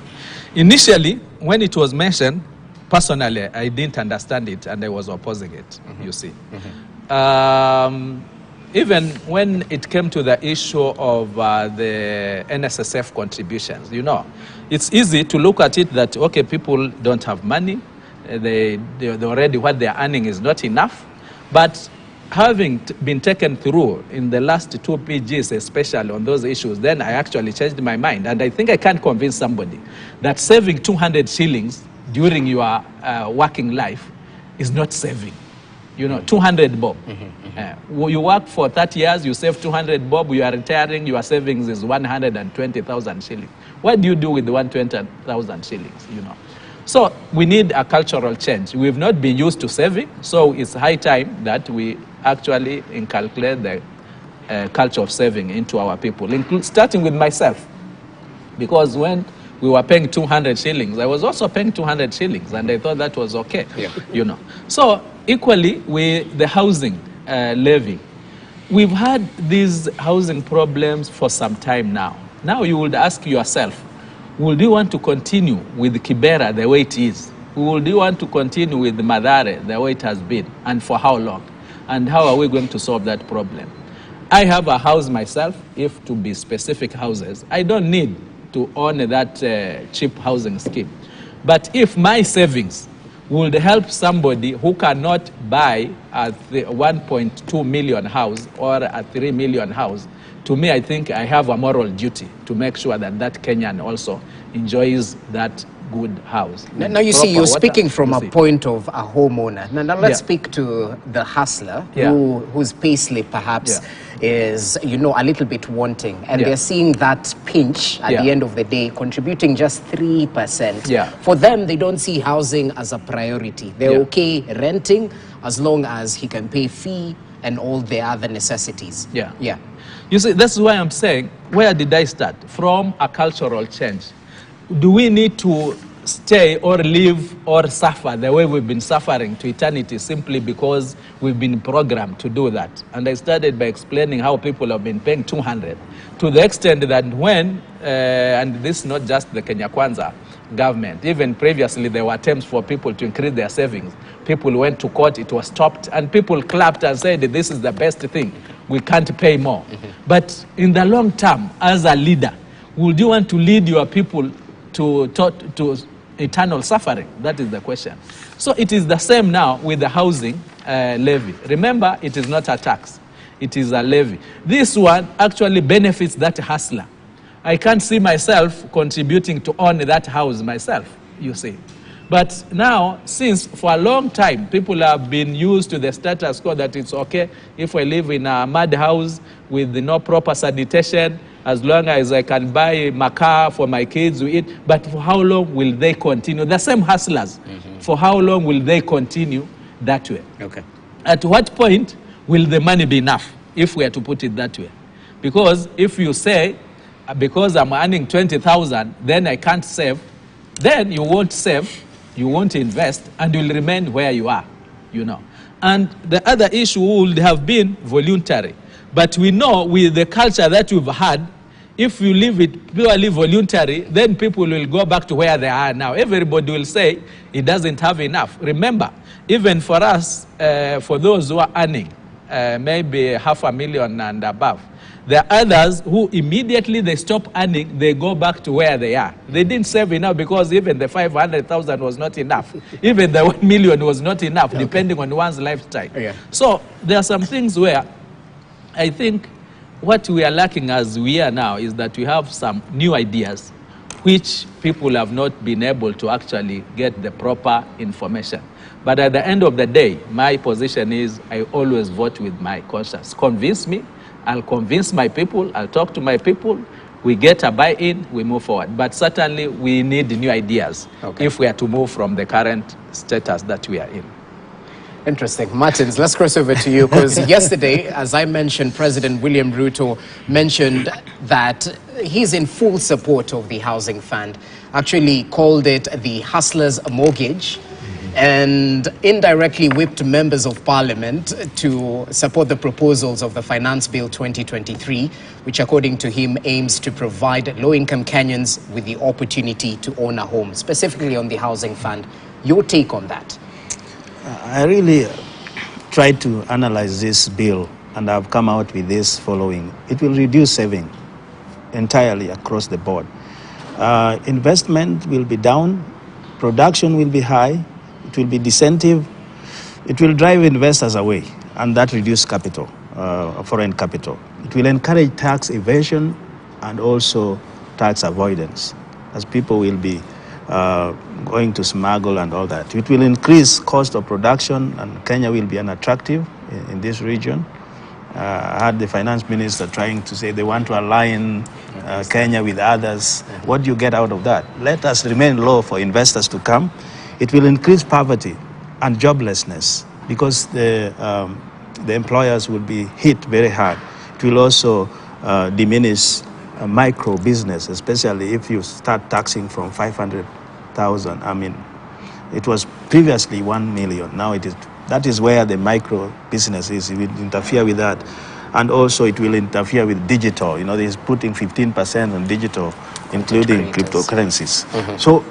Initially, when it was mentioned, personally, I didn't understand it and I was opposing it, you see. Even when it came to the issue of the NSSF contributions, you know, it's easy to look at it that, okay, people don't have money, they already what they're earning is not enough. But having been taken through in the last 2 PGs, especially on those issues, then I actually changed my mind. And I think I can't convince somebody that saving 200 shillings during your working life is not saving. You know, 200 bob. You work for 30 years, you save 200 bob, you are retiring, your savings is 120,000 shillings. What do you do with the 120,000 shillings, you know? So we need a cultural change. We've not been used to saving, so it's high time that we actually inculcate the culture of saving into our people, starting with myself. Because when we were paying 200 shillings, I was also paying 200 shillings, and I thought that was okay, you know. So equally with the housing levy, we've had these housing problems for some time now. Now you would ask yourself, would you want to continue with Kibera the way it is? Would you want to continue with Madare the way it has been? And for how long? And how are we going to solve that problem? I have a house myself, if to be specific houses. I don't need to own that cheap housing scheme. But if my savings would help somebody who cannot buy a 1.2 million house or a 3 million house, to me, I think I have a moral duty to make sure that that Kenyan also enjoys that good house. Now you see, you're speaking from a point of a homeowner. Now let's speak to the hustler whose payslip perhaps is, you know, a little bit wanting. And they're seeing that pinch at the end of the day, contributing just 3%. For them, they don't see housing as a priority. They're okay renting as long as he can pay fee and all the other necessities. You see, that's why I'm saying, where did I start? From a cultural change. Do we need to stay or live or suffer the way we've been suffering to eternity simply because we've been programmed to do that? And I started by explaining how people have been paying 200 to the extent that when, and this is not just the Kenya Kwanza government, even previously there were attempts for people to increase their savings. People went to court, it was stopped, and people clapped and said, this is the best thing, we can't pay more. But in the long term, as a leader, would you want to lead your people to eternal suffering? That is the question. So it is the same now with the housing levy. Remember, it is not a tax, it is a levy. This one actually benefits that hustler. I can't see myself contributing to own that house myself, you see. But now, since for a long time, people have been used to the status quo that it's okay if I live in a mud house with no proper sanitation, as long as I can buy makaa for my kids to eat. But for how long will they continue? The same hustlers, for how long will they continue that way? At what point will the money be enough, if we are to put it that way? Because if you say, because I'm earning 20,000, then I can't save, then you won't save, you won't invest, and you'll remain where you are, you know. And the other issue would have been voluntary. But we know with the culture that we've had, if you leave it purely voluntary, then people will go back to where they are now. Everybody will say it doesn't have enough. Remember, even for us, for those who are earning maybe 500,000 and above, there are others who immediately they stop earning, they go back to where they are. They didn't save enough because even the 500,000 was not enough. Even the 1 million was not enough, depending on one's lifestyle. So there are some things where I think what we are lacking as we are now is that we have some new ideas which people have not been able to actually get the proper information. But at the end of the day, my position is I always vote with my conscience. Convince me, I'll convince my people, I'll talk to my people, we get a buy-in, we move forward. But certainly we need new ideas if we are to move from the current status that we are in. Interesting. Martins, let's cross over to you, because yesterday, as I mentioned, President William Ruto mentioned that he's in full support of the housing fund, actually called it the hustler's mortgage. and indirectly whipped members of parliament to support the proposals of the Finance Bill 2023, which according to him aims to provide low-income Kenyans with the opportunity to own a home, specifically on the housing fund. Your take on that? I really tried to analyze this bill, and I've come out with this following. It will reduce saving entirely across the board. Investment will be down, production will be high, it will be disincentive, it will drive investors away, and that reduce capital, foreign capital. It will encourage tax evasion and also tax avoidance, as people will be going to smuggle and all that. It will increase cost of production, and Kenya will be unattractive in this region. I had the finance minister trying to say they want to align Kenya with others. What do you get out of that? Let us remain low for investors to come. It will increase poverty and joblessness because the employers will be hit very hard. It will also diminish micro business, especially if you start taxing from 500,000. I mean, it was previously 1 million. Now it is. That is where the micro business is. It will interfere with that. And also it will interfere with digital. You know, they're putting 15% on digital, including cryptocurrencies. So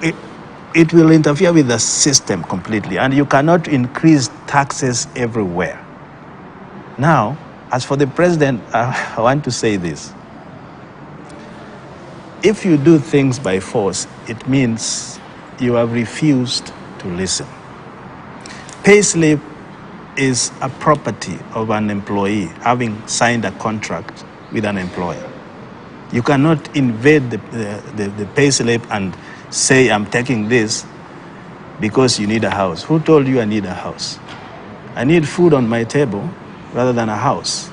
it will interfere with the system completely. And you cannot increase taxes everywhere. Now, as for the president, I want to say this. If you do things by force, it means you have refused to listen. Payslip is a property of an employee having signed a contract with an employer. You cannot invade the payslip and say, I'm taking this because you need a house. Who told you I need a house? I need food on my table rather than a house.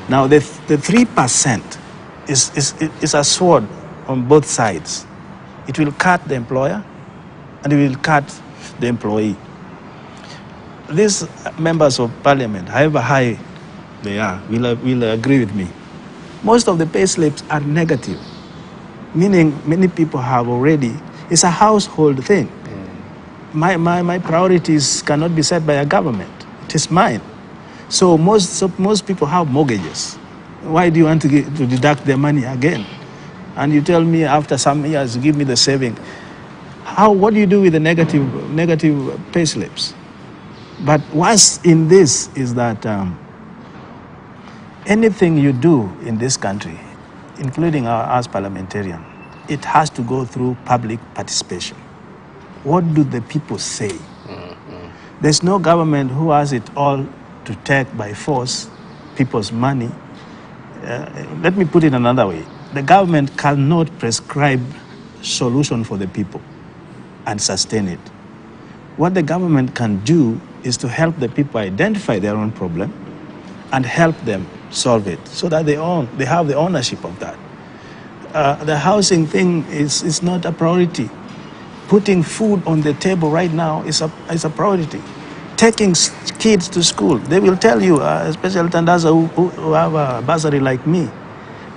Now, the 3% is a sword on both sides. It will cut the employer and it will cut the employee. These members of parliament, however high they are, will agree with me. Most of the pay slips are negative, meaning many people have already, it's a household thing. My priorities cannot be set by a government. It is mine. So most people have mortgages. Why do you want to deduct their money again? And you tell me after some years, give me the saving. What do you do with the negative pay slips? But what's in this is that anything you do in this country, including us parliamentarians, it has to go through public participation. What do the people say? There's no government who has it all to take by force people's money. Let me put it another way. The government cannot prescribe solution for the people and sustain it. What the government can do is to help the people identify their own problem and help them solve it so that they have the ownership of that. The housing thing is not a priority. Putting food on the table right now is a priority. Taking kids to school, they will tell you, especially Tandaza who have a bursary like me,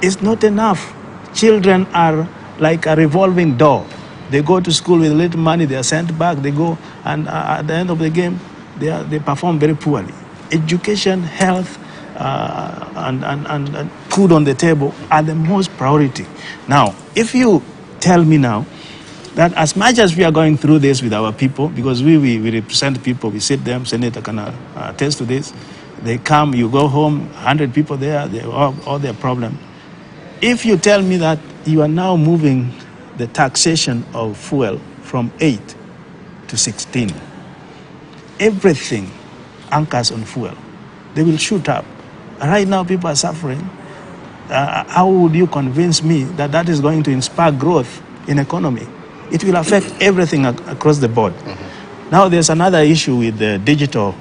it's not enough. Children are like a revolving door. They go to school with little money, they are sent back, they go, and at the end of the game, they perform very poorly. Education, health, and food on the table are the most priority. Now, if you tell me now that as much as we are going through this with our people, because we represent people, we sit them, Senator can attest to this, they come, you go home, 100 people there, they all their problem. If you tell me that you are now moving the taxation of fuel from 8 to 16, everything anchors on fuel. They will shoot up. Right now, people are suffering. How would you convince me that that is going to inspire growth in economy? It will affect everything across the board. Now, there's another issue with the digital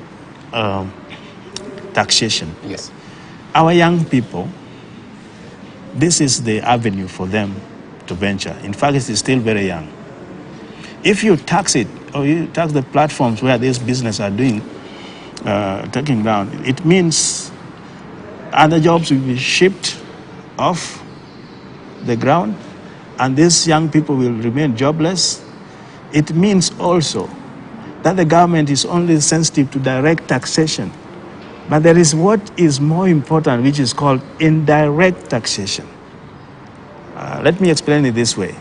taxation. Yes. Our young people, this is the avenue for them to venture. In fact, it is still very young. If you tax it, or you tax the platforms where these businesses are doing, taking down, it means other jobs will be shipped off the ground, and these young people will remain jobless. It means also that the government is only sensitive to direct taxation. But there is what is more important, which is called indirect taxation. Let me explain it this way.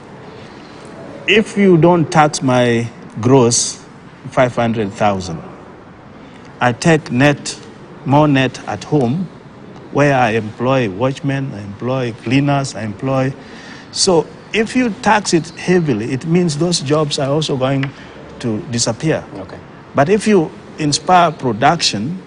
If you don't tax my gross 500,000, I take more net at home, where I employ watchmen, I employ cleaners, I employ. So if you tax it heavily, it means those jobs are also going to disappear. Okay. But if you inspire production,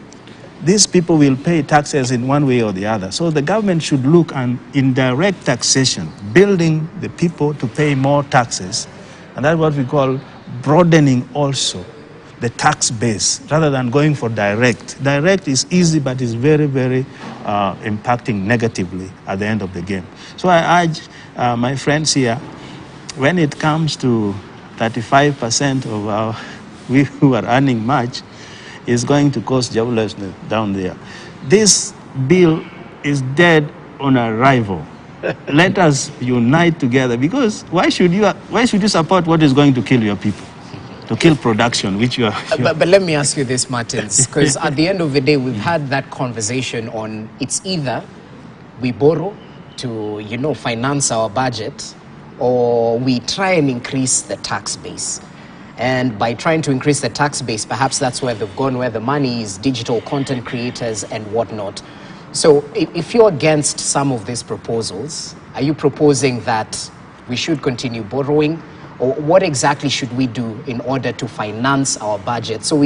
these people will pay taxes in one way or the other. So the government should look at indirect taxation, building the people to pay more taxes. And that's what we call broadening also the tax base, rather than going for direct. Direct is easy, but is very, very impacting negatively at the end of the game. So I urge my friends here, when it comes to 35% of our, we who are earning much, is going to cause joblessness down there. This bill is dead on arrival. Let us unite together, because why should you support what is going to kill your people? To kill production, which you are... But let me ask you this, Martins, because at the end of the day, we've had that conversation on it's either we borrow to, finance our budget, or we try and increase the tax base. And by trying to increase the tax base, perhaps that's where they've gone, where the money is, digital content creators and whatnot. So if you're against some of these proposals, are you proposing that we should continue borrowing? Or what exactly should we do in order to finance our budget? So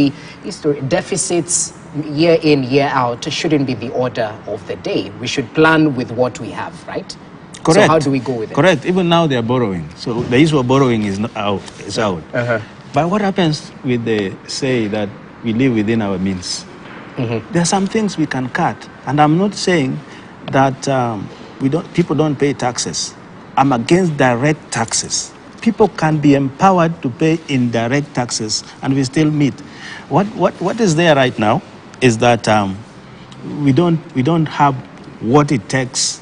deficits year in, year out shouldn't be the order of the day. We should plan with what we have, right? Correct. So how do we go with it? Correct. Even now they are borrowing. So the issue of borrowing is not out. It's out. But what happens with the say that we live within our means? There are some things we can cut. And I'm not saying that people don't pay taxes. I'm against direct taxes. People can be empowered to pay indirect taxes, and we still meet. What is there right now is that we don't have what it takes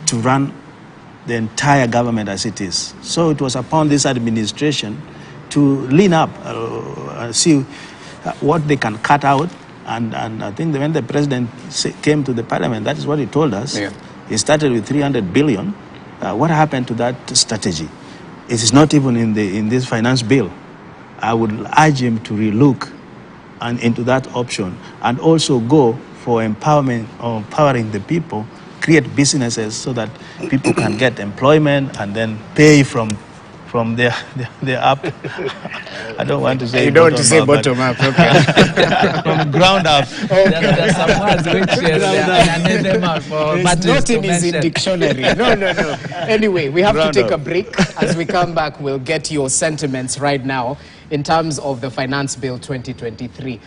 to run the entire government as it is. So it was upon this administration to lean up, see what they can cut out. And I think when the president came to the parliament, that is what he told us. Yeah. He started with 300 billion. What happened to that strategy? It is not even in this finance bill. I would urge him to relook into that option, and also go for empowering the people, create businesses so that people can get employment and then pay from their up. I don't want to say. You don't want to say bottom up. Okay. From ground up. There are some words which it's not in his dictionary. No. Anyway, we have to take a break. As we come back, we'll get your sentiments right now in terms of the Finance Bill 2023.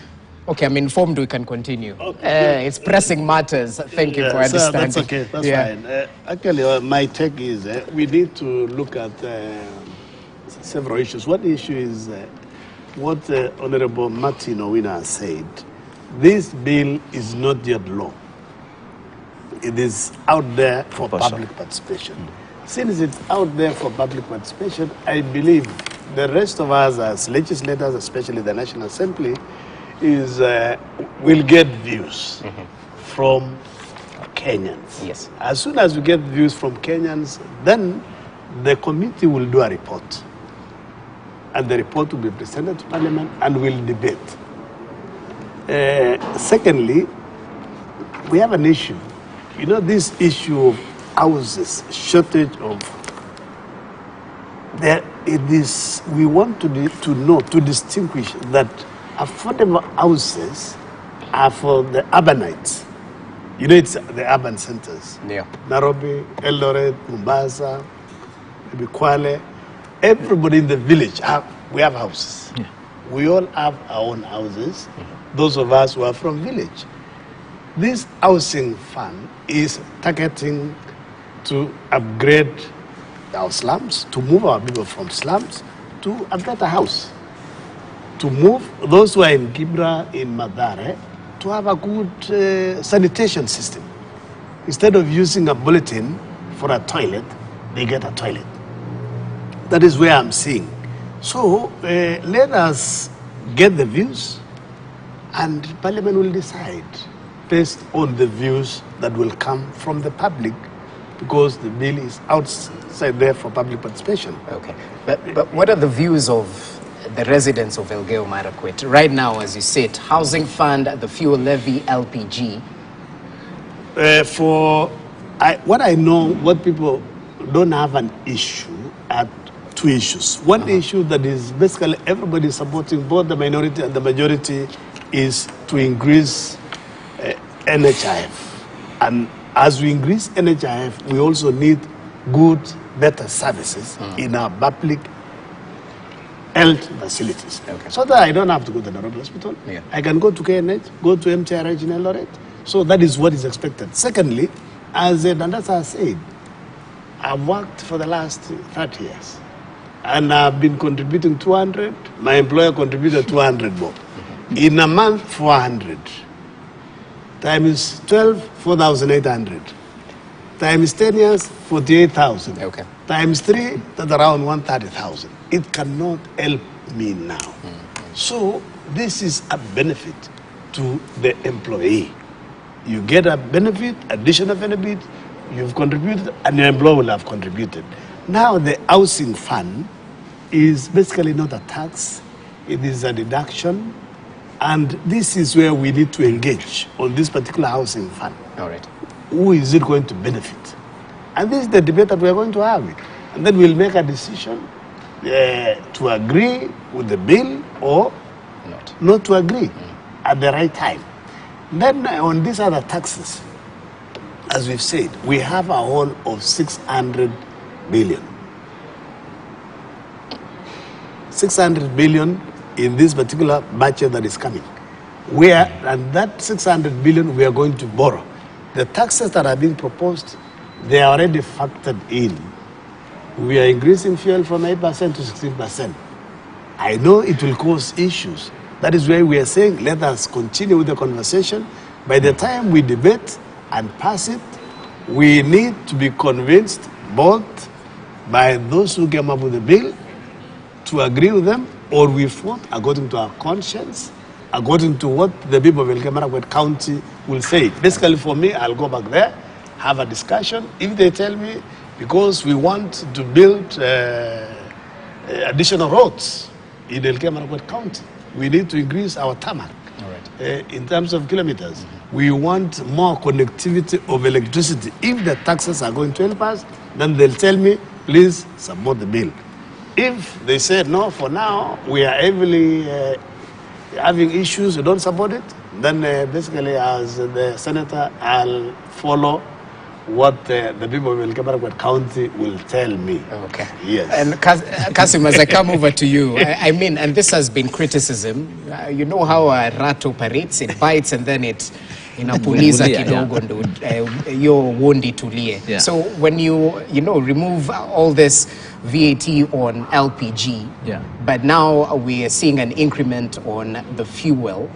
Okay, I'm informed we can continue. Okay. It's pressing matters. Thank you for understanding. That's okay. That's fine. Actually, my take is we need to look at several issues. One issue is what Honorable Martin Owina said. This bill is not yet law. It is out there for public participation. Since it's out there for public participation, I believe the rest of us as legislators, especially the National Assembly, will get views from Kenyans. Yes. As soon as we get views from Kenyans, then the committee will do a report. And the report will be presented to Parliament and we'll debate. Secondly, we have an issue. This issue of houses, shortage of... we want to distinguish that affordable houses are for the urbanites. It's the urban centers. Yeah. Nairobi, Eldoret, Mombasa, maybe Kwale. Everybody in the village, we have houses. Yeah. We all have our own houses, those of us who are from village. This housing fund is targeting to upgrade our slums, to move our people from slums to a better house. To move those who are in Gibra, in Madare, to have a good sanitation system. Instead of using a bulletin for a toilet, they get a toilet. That is where I'm seeing. So let us get the views, and Parliament will decide based on the views that will come from the public, because the bill is outside there for public participation. Okay. But what are the views of the residents of Elgeyo Marakwet right now, as you said, housing fund, the fuel levy, LPG? What I know, what people don't have an issue at two issues. One issue that is basically everybody supporting, both the minority and the majority, is to increase NHIF. And as we increase NHIF, we also need good, better services in our public health facilities. Okay. So that I don't have to go to the Nairobi hospital. Yeah. I can go to KNH, go to MTRH in Eldoret. So that is what is expected. Secondly, as Dandasa said, I've worked for the last 30 years. And I've been contributing 200. My employer contributed 200 more. In a month, 400. Times 12, 4,800. Times 10 years, 48,000. Okay. Times 3, that's around 130,000. It cannot help me now. So this is a benefit to the employee. You get a benefit, additional benefit, you've contributed, and your employer will have contributed. Now the housing fund is basically not a tax, it is a deduction, and this is where we need to engage on this particular housing fund. All right. Who is it going to benefit? And this is the debate that we are going to have. And then we'll make a decision to agree with the bill or not to agree at the right time. Then on these other taxes, as we've said, we have a whole of 600 billion. 600 billion in this particular budget that is coming. And that 600 billion we are going to borrow. The taxes that are being proposed, they are already factored in. We are increasing fuel from 8% to 16%. I know it will cause issues. That is why we are saying, let us continue with the conversation. By the time we debate and pass it, we need to be convinced both by those who came up with the bill to agree with them, or we vote according to our conscience, according to what the people of Elgeyo Marakwet County will say. Basically, for me, I'll go back there, have a discussion. If they tell me, because we want to build additional roads in Elgeyo Marakwet County, we need to increase our tarmac in terms of kilometers. We want more connectivity of electricity. If the taxes are going to help us, then they'll tell me, please support the bill. If they say, no, for now, we are heavily having issues, we don't support it, then basically as the senator, I'll follow what the people of Elgeyo Marakwet County will tell me. Okay. Yes. And Kasim, as I come over to you, I mean, and this has been criticism. You know how a rat operates, it bites and then it inapuliza kidogo ndo yo wondi tulie. So when you remove all this VAT on LPG, but now we are seeing an increment on the fuel.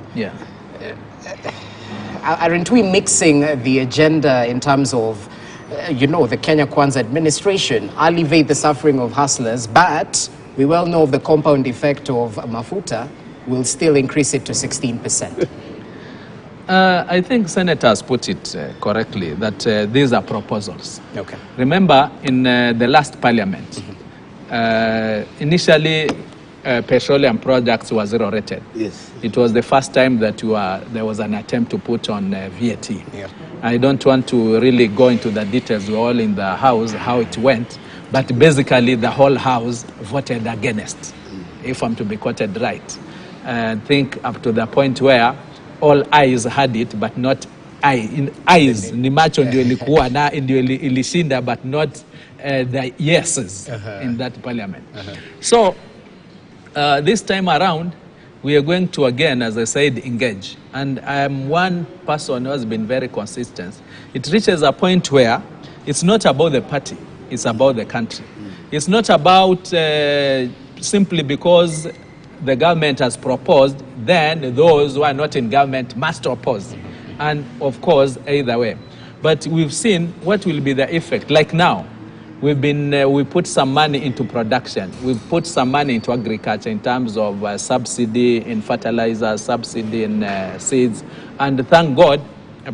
Aren't we mixing the agenda in terms of, the Kenya Kwanza administration, alleviate the suffering of hustlers, but we well know the compound effect of mafuta will still increase it to 16%? I think senators put it correctly, that these are proposals. Okay. Remember, in the last parliament, initially, petroleum products were zero rated. Yes. It was the first time that there was an attempt to put on VAT. Yeah. I don't want to really go into the details. We're all in the House, how it went. But basically, the whole House voted against, if I'm to be quoted right. I think up to the point where all eyes had it, but not eyes. Ni macho ndio ilikuwa na ndio ilishinda, but not the yeses in that parliament. So, this time around, we are going to again, as I said, engage. And I am one person who has been very consistent. It reaches a point where it's not about the party, it's about the country. It's not about simply because the government has proposed, then those who are not in government must oppose. And of course, either way. But we've seen what will be the effect. Like now, we put some money into production. We've put some money into agriculture in terms of subsidy in fertilizer, subsidy in seeds. And thank God,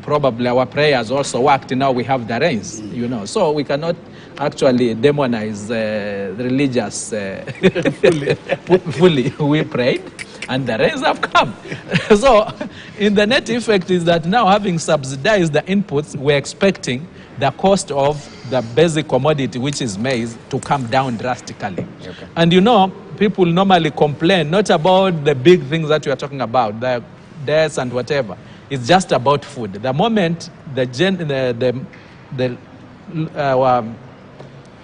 probably our prayers also worked. Now we have the rains, you know. So we cannot actually demonize religious fully. We prayed and the rains have come. So in the net effect is that now, having subsidized the inputs, we're expecting the cost of the basic commodity, which is maize, to come down drastically. Okay. And you know, people normally complain not about the big things that we are talking about, the deaths and whatever. It's just about food. The moment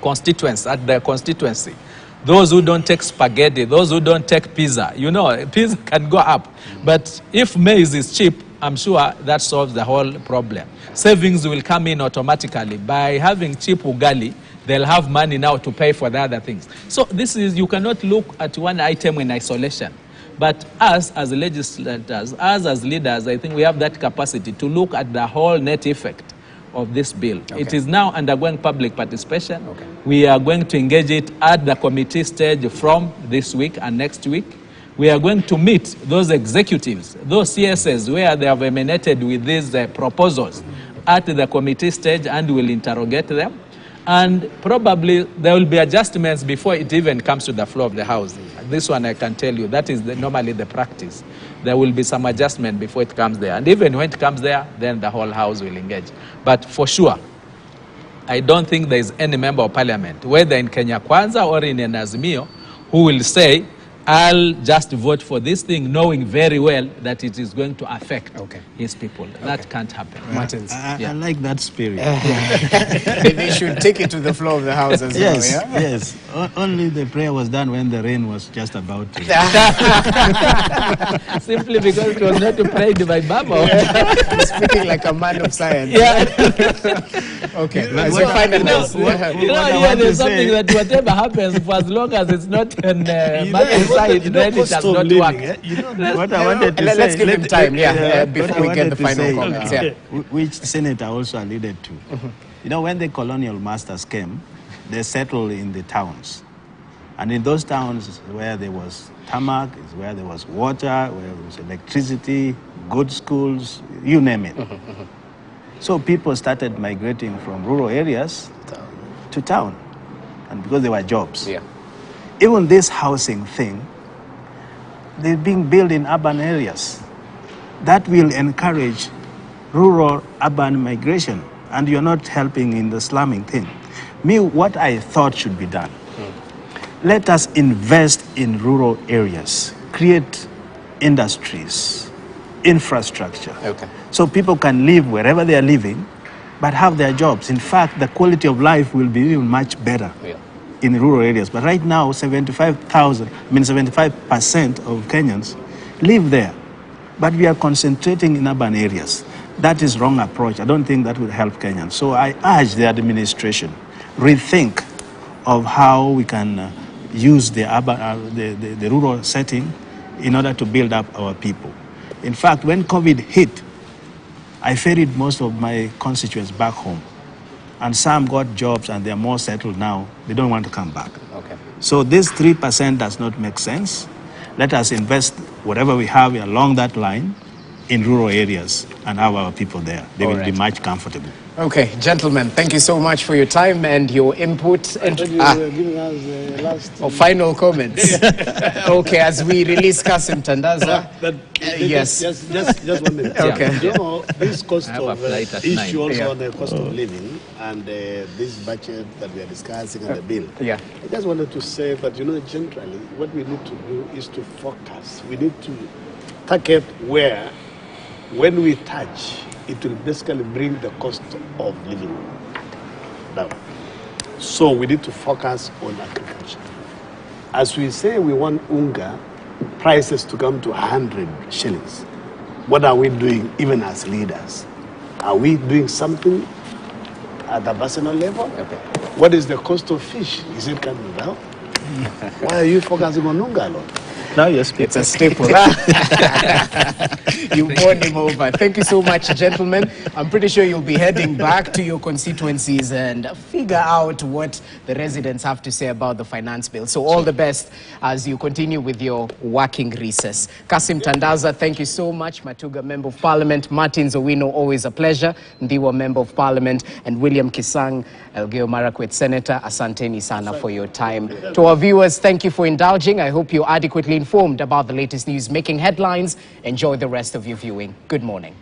constituents at the constituency, those who don't take spaghetti, those who don't take pizza, you know, pizza can go up. But if maize is cheap, I'm sure that solves the whole problem. Savings will come in automatically. By having cheap ugali, they'll have money now to pay for the other things. So this is, you cannot look at one item in isolation. But us as legislators, us as leaders, I think we have that capacity to look at the whole net effect of this bill. Okay. It is now undergoing public participation. Okay. We are going to engage it at the committee stage from this week and next week. We are going to meet those executives, those CSs where they have emanated with these proposals at the committee stage, and we'll interrogate them. And probably there will be adjustments before it even comes to the floor of the House. This one I can tell you, that is normally the practice. There will be some adjustment before it comes there. And even when it comes there, then the whole House will engage. But for sure, I don't think there is any member of parliament, whether in Kenya Kwanza or in an Azimio, who will say, I'll just vote for this thing, knowing very well that it is going to affect his people. That can't happen. Martins. I like that spirit. They should take it to the floor of the House as well. Yeah? Yes. Only the prayer was done when the rain was just about to. Simply because it was not prayed by Baba. Speaking like a man of science. Yeah. Okay. So finally, there's something that whatever happens, for as long as it's not on side, then it does not work. You know, what I wanted to say. Let's give him time, before we get the final comments. Which Senator also alluded to. You know, when the colonial masters came, they settled in the towns. And in those towns where there was tarmac, is where there was water, where there was electricity, good schools, you name it. So people started migrating from rural areas to town, and because there were jobs. Yeah. Even this housing thing, they're being built in urban areas. That will encourage rural-urban migration, and you're not helping in the slumming thing. Me, what I thought should be done, let us invest in rural areas, create industries, infrastructure, so people can live wherever they are living, but have their jobs. In fact, the quality of life will be even much better. In rural areas. But right now, 75% of Kenyans live there. But we are concentrating in urban areas. That is wrong approach. I don't think that will help Kenyans. So I urge the administration, rethink of how we can use the rural setting in order to build up our people. In fact, when COVID hit, I ferried most of my constituents back home. And some got jobs and they're more settled now. They don't want to come back. So this 3% does not make sense. Let us invest whatever we have along that line in rural areas and have our people there. They will be much comfortable. Okay, gentlemen, thank you so much for your time and your input. And you were giving us last final comments. Okay, as we release Kasim Tandaza. Yes. Just 1 minute. Okay. You know, this cost of issue also on the cost of living and this budget that we are discussing and the bill. I just wanted to say that, you know, generally, what we need to do is to focus. We need to target where, when we touch, it will basically bring the cost of living down. So we need to focus on agriculture. As we say we want unga prices to come to 100 shillings, what are we doing even as leaders? Are we doing something at the personal level? What is the cost of fish? Is it coming down? Why are you focusing on unga alone? Now you're speaking. It's a staple. You won him over. Thank you so much, gentlemen. I'm pretty sure you'll be heading back to your constituencies and figure out what the residents have to say about the finance bill. So all the best as you continue with your working recess. Kasim Tandaza, thank you so much. Matuga, Member of Parliament. Martin Zowino, always a pleasure. Ndiwa, Member of Parliament. And William Kisang, Elgeyo Marakwet Senator, asanteni sana for your time. To our viewers, thank you for indulging. I hope you're adequately informed about the latest news making headlines. Enjoy the rest of your viewing. Good morning.